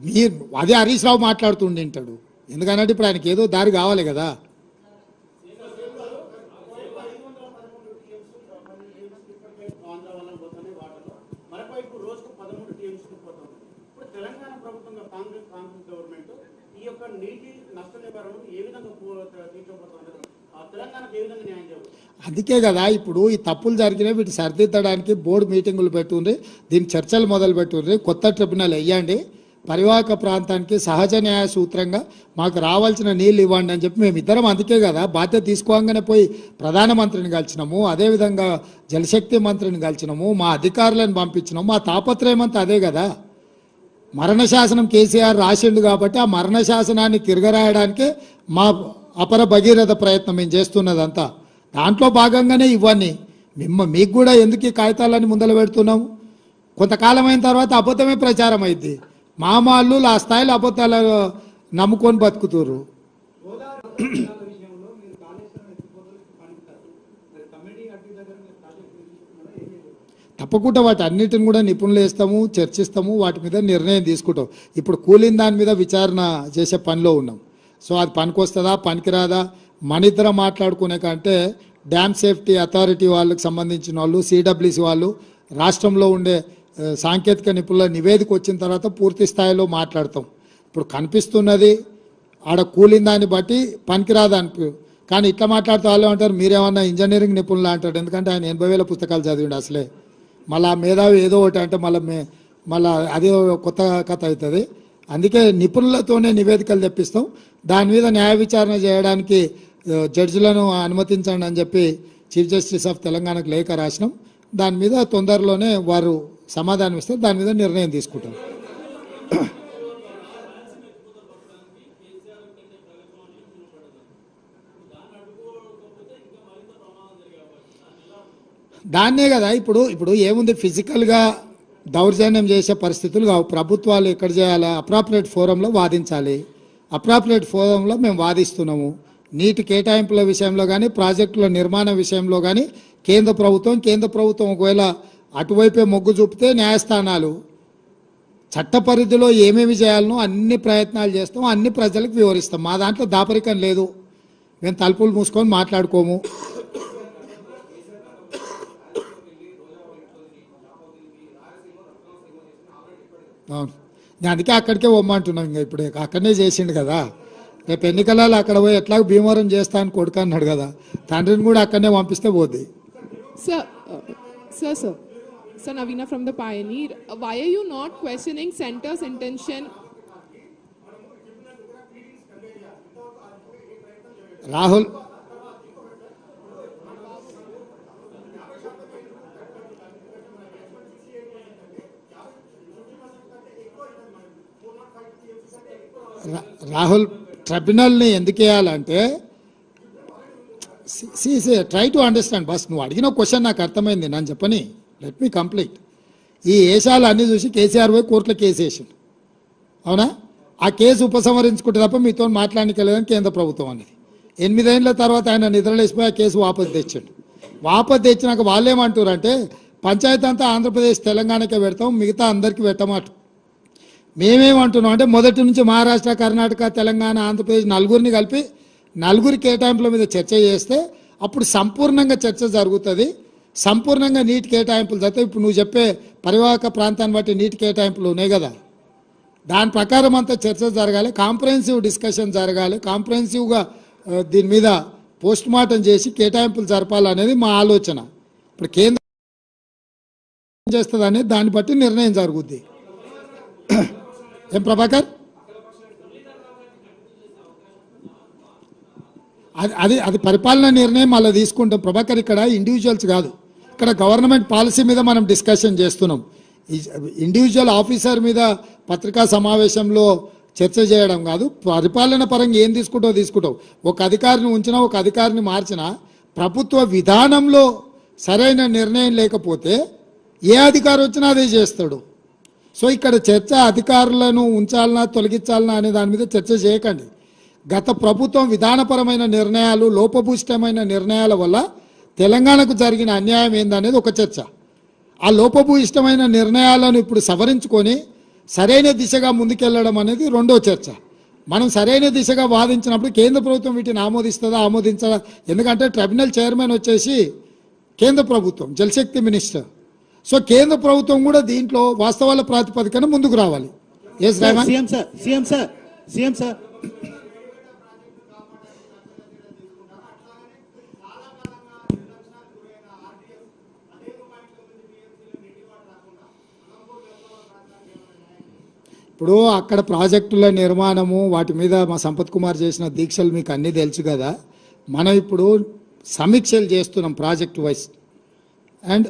మీరు అదే హరీష్ రావు మాట్లాడుతుంటాడు. ఎందుకంటే ఇప్పుడు ఆయనకి ఏదో దారి కావాలి కదా. అందుకే కదా ఇప్పుడు ఈ తప్పులు జరిగినాయి, వీటి సరిదిద్దడానికి బోర్డు మీటింగులు పెట్టుండ్రి, దీని చర్చలు మొదలు పెట్టుండ్రి, కొత్త ట్రిబ్యునల్ వేయండి, పరివాహక ప్రాంతానికి సహజ న్యాయ సూత్రంగా మాకు రావాల్సిన నీళ్ళు ఇవ్వండి అని చెప్పి మేమిద్దరం అందుకే కదా బాధ్యత తీసుకోగానే పోయి ప్రధానమంత్రిని కలిసినాము, అదేవిధంగా జలశక్తి మంత్రిని కలిసినాము, మా అధికారులను పంపించినాము. మా తాపత్రయం అంతా అదే కదా. మరణ శాసనం కేసీఆర్ రాసిండు కాబట్టి ఆ మరణ శాసనాన్ని తిరగరాయడానికే మా అపర భగీరథ ప్రయత్నం మేము చేస్తున్నదంతా. దాంట్లో భాగంగానే ఇవన్నీ మీకు కూడా ఎందుకు ఈ కాగితాలన్నీ ముందర పెడుతున్నాము. కొంతకాలం అయిన తర్వాత అబద్ధమే ప్రచారం అయింది. మామాళ్ళు ఆ స్థాయిలో అబద్ధాలు నమ్ముకొని బతుకుతుర్రు. తప్పకుండా వాటి అన్నిటిని కూడా నిపుణులు వేస్తాము, చర్చిస్తాము, వాటి మీద నిర్ణయం తీసుకుంటాం. ఇప్పుడు కూలిన దాని మీద విచారణ చేసే పనిలో ఉన్నాం. సో అది పనికొస్తుందా పనికిరాదా మన ఇద్దరం మాట్లాడుకునే కంటే డ్యామ్ సేఫ్టీ అథారిటీ వాళ్ళకి సంబంధించిన వాళ్ళు, సిడబ్ల్యూసి వాళ్ళు, రాష్ట్రంలో ఉండే సాంకేతిక నిపుణుల నివేదిక వచ్చిన తర్వాత పూర్తి స్థాయిలో మాట్లాడతాం. ఇప్పుడు కనిపిస్తున్నది ఆడ కూలిన దాన్ని బట్టి పనికిరాదు అనిపి, కానీ ఇట్లా మాట్లాడుతూ వాళ్ళు అంటారు మీరేమన్నా ఇంజనీరింగ్ నిపుణులు అంటాడు. ఎందుకంటే ఆయన 80,000 పుస్తకాలు చదివిండు అసలే. మళ్ళీ మేధావి ఏదో ఒకటి అంటే మళ్ళీ అదే కొత్త కథ అవుతుంది. అందుకే నిపుణులతోనే నివేదికలు తెప్పిస్తాం. దాని మీద న్యాయ విచారణ చేయడానికి జడ్జిలను అనుమతించండి అని చెప్పి చీఫ్ జస్టిస్ ఆఫ్ తెలంగాణకు లేఖ రాసినాం. దాని మీద తొందరలోనే వారు సమాధానం ఇస్తారు, దాని మీద నిర్ణయం తీసుకుంటాం. దాన్నే కదా ఇప్పుడు ఏముంది, ఫిజికల్గా దౌర్జన్యం చేసే పరిస్థితులు కావు. ప్రభుత్వాలు ఎక్కడ చేయాలా, అప్రాప్రియేట్ ఫోరంలో వాదించాలి. అప్రాప్రియేట్ ఫోరంలో మేము వాదిస్తున్నాము. నీటి కేటాయింపుల విషయంలో కానీ, ప్రాజెక్టుల నిర్మాణ విషయంలో కానీ కేంద్ర ప్రభుత్వం ఒకవేళ అటువైపే మొగ్గు చూపితే న్యాయస్థానాలు చట్ట పరిధిలో ఏమేమి చేయాలనో అన్ని ప్రయత్నాలు చేస్తాం, అన్ని ప్రజలకు వివరిస్తాం. మా దాంట్లో దాపరికం లేదు. మేము తలుపులు మూసుకొని మాట్లాడుకోము. అవును, అందుకే అక్కడికే పోమ్మంటున్నాం. ఇంకా ఇప్పుడు అక్కడనే చేసిండు కదా. రేపు ఎన్నికలలో అక్కడ పోయి ఎట్లా భీమవరం చేస్తా అని కొడుకు అన్నాడు కదా, తండ్రిని కూడా అక్కడనే పంపిస్తే పోద్ది. Sir, Navina from the Pioneer. Why are you not questioning Centre's intention? Rahul ట్రిబ్యునల్ని ఎందుకు వేయాలంటే ట్రై టు అండర్స్టాండ్. బస్ నువ్వు అడిగిన క్వశ్చన్ నాకు అర్థమైంది, నన్ను చెప్పని లెట్ మీ కంప్లీట్. ఈ ఏషాలు అన్నీ చూసి కేసీఆర్ పోయి కోర్టులో కేసు వేసిండు, అవునా? ఆ కేసు ఉపసంహరించుకుంటే తప్ప మీతో మాట్లాడనికెళ్ళదని కేంద్ర ప్రభుత్వం అనేది. 8 ఏళ్ళ తర్వాత ఆయన నిద్రలేసిపోయి ఆ కేసు వాపసు తెచ్చాడు. వాపసు తెచ్చినాక వాళ్ళు ఏమంటారంటే పంచాయతీ అంతా ఆంధ్రప్రదేశ్ తెలంగాణకే పెడతాం, మిగతా అందరికీ పెట్టమాట. మేమేమంటున్నాం అంటే మొదటి నుంచి మహారాష్ట్ర, కర్ణాటక, తెలంగాణ, ఆంధ్రప్రదేశ్ నలుగురిని కలిపి నలుగురి కేటాయింపుల మీద చర్చ చేస్తే అప్పుడు సంపూర్ణంగా చర్చ జరుగుతుంది, సంపూర్ణంగా నీటి కేటాయింపులు జరుగుతాయి. ఇప్పుడు నువ్వు చెప్పే పరివాహక ప్రాంతాన్ని బట్టి నీటి కేటాయింపులు ఉన్నాయి కదా, దాని ప్రకారం అంతా చర్చ జరగాలి, కాంప్రహెన్సివ్ డిస్కషన్ జరగాలి, కాంప్రహెన్సివ్గా దీని మీద పోస్ట్ మార్టం చేసి కేటాయింపులు జరపాలనేది మా ఆలోచన. ఇప్పుడు కేంద్రం ఏం చేస్తుంది అనేది దాన్ని బట్టి నిర్ణయం జరుగుద్ది. ఏం ప్రభాకర్, అది పరిపాలన నిర్ణయం మళ్ళీ తీసుకుంటాం ప్రభాకర్. ఇక్కడ ఇండివిజువల్స్ కాదు, ఇక్కడ గవర్నమెంట్ పాలసీ మీద మనం డిస్కషన్ చేస్తున్నాం. ఇండివిజువల్ ఆఫీసర్ మీద పత్రికా సమావేశంలో చర్చ చేయడం కాదు. పరిపాలన పరంగా ఏం తీసుకుంటావు. ఒక అధికారిని ఉంచినా ఒక అధికారిని మార్చినా ప్రభుత్వ విధానంలో సరైన నిర్ణయం లేకపోతే ఏ అధికారి వచ్చినా అదే చేస్తాడు. సో ఇక్కడ చర్చ అధికారులను ఉంచాలనా తొలగించాలనా అనే దాని మీద చర్చ చేయకండి. గత ప్రభుత్వం విధానపరమైన నిర్ణయాలు, లోపభూయిష్టమైన నిర్ణయాల వల్ల తెలంగాణకు జరిగిన అన్యాయం ఏందనేది ఒక చర్చ. ఆ లోపభూయిష్టమైన నిర్ణయాలను ఇప్పుడు సవరించుకొని సరైన దిశగా ముందుకెళ్లడం అనేది రెండో చర్చ. మనం సరైన దిశగా వాదించినప్పుడు కేంద్ర ప్రభుత్వం వీటిని ఆమోదిస్తుందా ఆమోదించదా, ఎందుకంటే ట్రైబ్యునల్ చైర్మన్ వచ్చేసి కేంద్ర ప్రభుత్వం, జలశక్తి మినిస్టర్. సో కేంద్ర ప్రభుత్వం కూడా దీంట్లో వాస్తవాల ప్రాతిపదికన ముందుకు రావాలి. ఎస్ రేవంత్. సీఎం సార్ ఇప్పుడు అక్కడ ప్రాజెక్టుల నిర్మాణము వాటి మీద మా సంపత్ కుమార్ చేసిన దీక్షలు మీకు అన్నీ తెలుసు కదా. మనం ఇప్పుడు సమీక్షలు చేస్తున్నాం ప్రాజెక్ట్ వైజ్. అండ్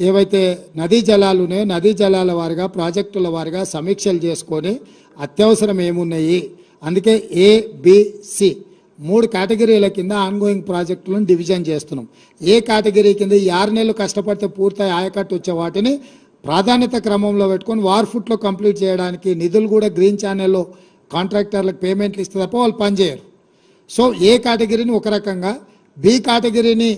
ఏవైతే నదీ జలాలు ఉన్నాయో నదీ జలాల వారిగా ప్రాజెక్టుల వారిగా సమీక్షలు చేసుకొని అత్యవసరం ఏమున్నాయి, అందుకే ABC 3 కేటగిరీల కింద ఆన్గోయింగ్ ప్రాజెక్టులను డివిజన్ చేస్తున్నాం. ఏ కేటగిరీ కింద 6 నెలలు కష్టపడితే పూర్తయి ఆయకట్టు వచ్చే వాటిని ప్రాధాన్యత క్రమంలో పెట్టుకొని వార్ఫుట్లో కంప్లీట్ చేయడానికి నిధులు కూడా గ్రీన్ ఛానల్లో కాంట్రాక్టర్లకు పేమెంట్లు ఇస్తే తప్ప వాళ్ళు పనిచేయరు. సో ఏ కేటగిరీని ఒక రకంగా, బి కేటగిరీని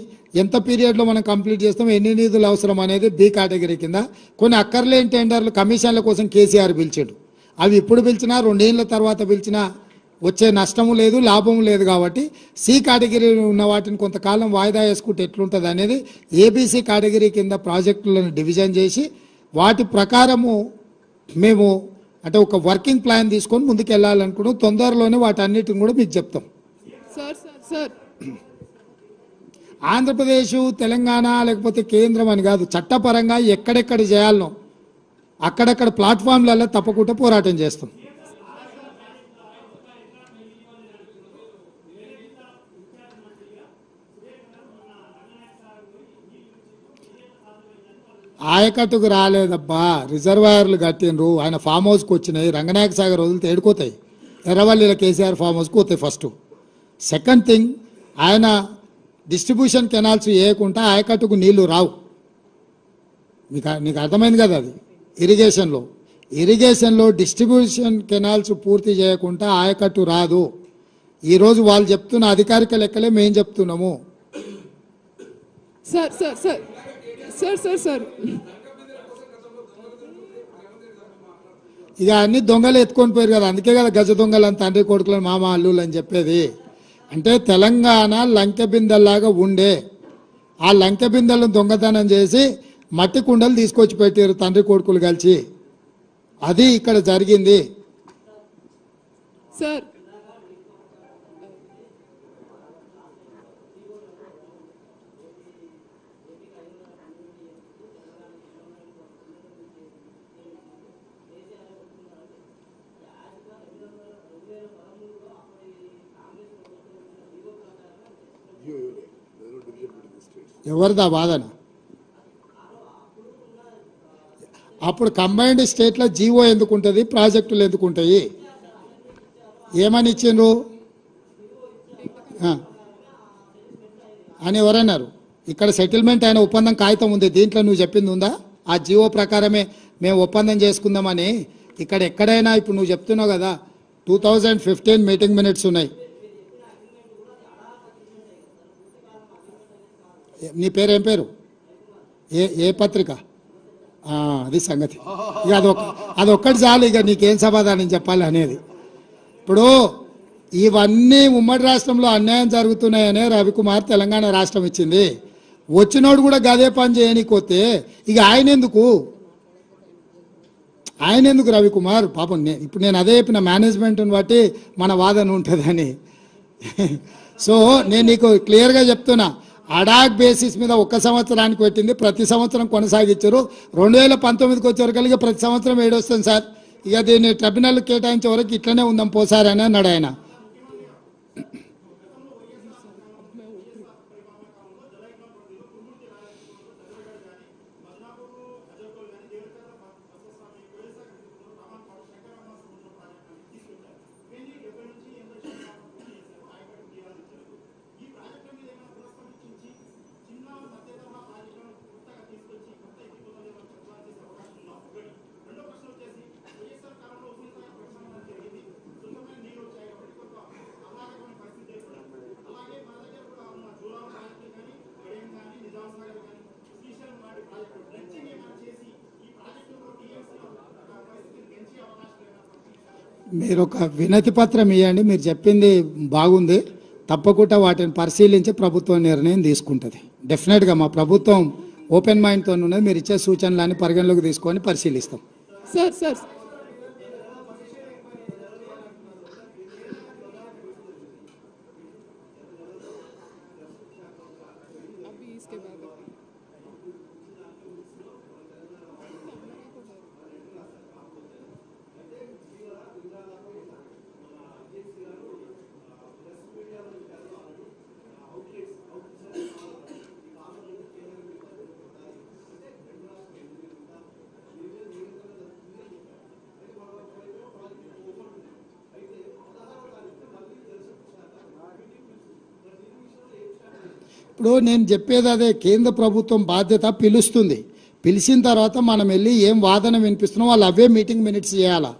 ఎంత పీరియడ్లో మనం కంప్లీట్ చేస్తాం, ఎన్ని నిధులు అవసరం అనేది బి కేటగిరీ కింద. కొన్ని అక్కర్లేని టెండర్లు కమిషన్ల కోసం కేసీఆర్ పిలిచాడు. అవి ఇప్పుడు పిలిచినా 2 ఏళ్ళ తర్వాత పిలిచినా వచ్చే నష్టము లేదు లాభము లేదు. కాబట్టి సి కేటగిరీ ఉన్న వాటిని కొంతకాలం వాయిదా వేసుకుంటే ఎట్లుంటుంది అనేది ABC కేటగిరీ కింద ప్రాజెక్టులను డివిజన్ చేసి వాటి ప్రకారము మేము అంటే ఒక వర్కింగ్ ప్లాన్ తీసుకొని ముందుకు వెళ్ళాలనుకున్నాం. తొందరలోనే వాటి అన్నిటిని కూడా మీకు చెప్తాం. సార్ ఆంధ్రప్రదేశ్, తెలంగాణ లేకపోతే కేంద్రం అని కాదు, చట్టపరంగా ఎక్కడెక్కడ చేయాలనో అక్కడక్కడ ప్లాట్ఫామ్లలో తప్పకుండా పోరాటం చేస్తాం. ఆయకట్టుకు రాలేదబ్బా, రిజర్వాయర్లు కట్టినరు, ఆయన ఫామ్ హౌస్కి వచ్చినాయి. రంగనాయక సాగర్ వదిలితే ఏడుకోతాయి, ఎర్రవల్లిలో కేసీఆర్ ఫామ్ హౌస్కి పోతాయి ఫస్ట్. సెకండ్ థింగ్, ఆయన డిస్ట్రిబ్యూషన్ కెనాల్స్ వేయకుండా ఆయకట్టుకు నీళ్లు రావు. నీకు అర్థమైంది కదా. అది ఇరిగేషన్లో డిస్ట్రిబ్యూషన్ కెనాల్స్ పూర్తి చేయకుండా ఆయకట్టు రాదు. ఈరోజు వాళ్ళు చెప్తున్న అధికారిక లెక్కలే మేము చెప్తున్నాము. సార్ ఇక అన్ని దొంగలు ఎత్తుకొని పోయారు కదా, అందుకే కదా గజ దొంగలు అని తండ్రి కొడుకులను మామ అల్లులు అని చెప్పేది. అంటే తెలంగాణ లంకె బిందెల్లాగా ఉండే ఆ లంకె బిందెలను దొంగతనం చేసి మట్టి కుండలు తీసుకొచ్చి పెట్టారు తండ్రి కొడుకులు కలిసి. అది ఇక్కడ జరిగింది. సార్ ఎవరిదా వాదన? అప్పుడు కంబైన్డ్ స్టేట్లో జీవో ఎందుకు ఉంటుంది, ప్రాజెక్టులు ఎందుకు ఉంటాయి? ఏమని ఇచ్చిండ్రు అని ఎవరన్నారు? ఇక్కడ సెటిల్మెంట్ అయిన ఒప్పందం కాగితం ఉంది, దీంట్లో నువ్వు చెప్పింది ఉందా? ఆ జీవో ప్రకారమే మేము ఒప్పందం చేసుకుందామని. ఇక్కడ ఎక్కడైనా ఇప్పుడు నువ్వు చెప్తున్నావు కదా 2015 మీటింగ్ మినిట్స్ ఉన్నాయి. నీ పేరు ఏం పేరు? ఏ పత్రిక? అది సంగతి. ఇక అదొక్కటి చాలు, ఇక నీకేం సమాధానం చెప్పాలి అనేది. ఇప్పుడు ఇవన్నీ ఉమ్మడి రాష్ట్రంలో అన్యాయం జరుగుతున్నాయనే రవికుమార్ తెలంగాణ రాష్ట్రం ఇచ్చింది. వచ్చినోడు కూడా గదే పని చేయనీకొస్తే ఇక ఆయన ఎందుకు? ఆయన ఎందుకు రవికుమార్ పాపం ఇప్పుడు నేను అదే చెప్పిన మేనేజ్మెంట్ని బట్టి మన వాదన ఉంటుందని. సో నేను నీకు క్లియర్గా చెప్తున్నా, అడాక్ బేసిస్ మీద 1 సంవత్సరానికి పెట్టింది, ప్రతి సంవత్సరం కొనసాగించారు. 2019కి వచ్చేవరకు ప్రతి సంవత్సరం 7 వస్తుంది సార్. ఇక దీన్ని ట్రిబ్యునల్ కేటాయించే వరకు ఇట్లనే ఉందాం పోసారని అన్నాడు ఆయన. మీరు ఒక వినతి పత్రం ఇవ్వండి, మీరు చెప్పింది బాగుంది, తప్పకుండా వాటిని పరిశీలించి ప్రభుత్వం నిర్ణయం తీసుకుంటుంది. డెఫినెట్గా మా ప్రభుత్వం ఓపెన్ మైండ్తో ఉన్నది, మీరు ఇచ్చే సూచనలన్నీ పరిగణలోకి తీసుకొని పరిశీలిస్తాం. Sir. अभी इसके बाद ఇప్పుడు నేను చెప్పేది అదే, కేంద్ర ప్రభుత్వం బాధ్యత పిలుస్తుంది, పిలిచిన తర్వాత మనం వెళ్ళి ఏం వాదన వినిపిస్తున్నాం వాళ్ళు అవే మీటింగ్ మినిట్స్ చేయాలా.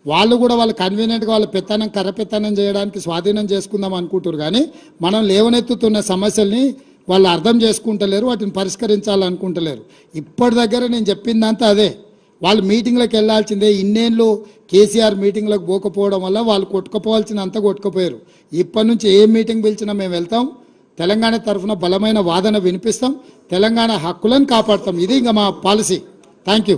వాళ్ళు కూడా వాళ్ళు కన్వీనియంట్గా వాళ్ళ పెత్తనం కర్రపెత్తనం చేయడానికి స్వాధీనం చేసుకుందాం అనుకుంటారు, కానీ మనం లేవనెత్తుతున్న సమస్యల్ని వాళ్ళు అర్థం చేసుకుంటలేరు, వాటిని పరిష్కరించాలనుకుంటలేరు. ఇప్పటి దగ్గర నేను చెప్పిందంతా అదే, వాళ్ళు మీటింగ్లకు వెళ్ళాల్సిందే. ఇన్నేళ్ళు కేసీఆర్ మీటింగ్లకు పోకపోవడం వల్ల వాళ్ళు కొట్టుకుపోవాల్సినంత కొట్టుకుపోయారు. ఇప్పటి నుంచి ఏ మీటింగ్ పిలిచినా మేము వెళ్తాం, తెలంగాణ తరఫున బలమైన వాదన వినిపిస్తాం, తెలంగాణ హక్కులను కాపాడతాం. ఇది ఇంకా మా పాలసీ. Thank you.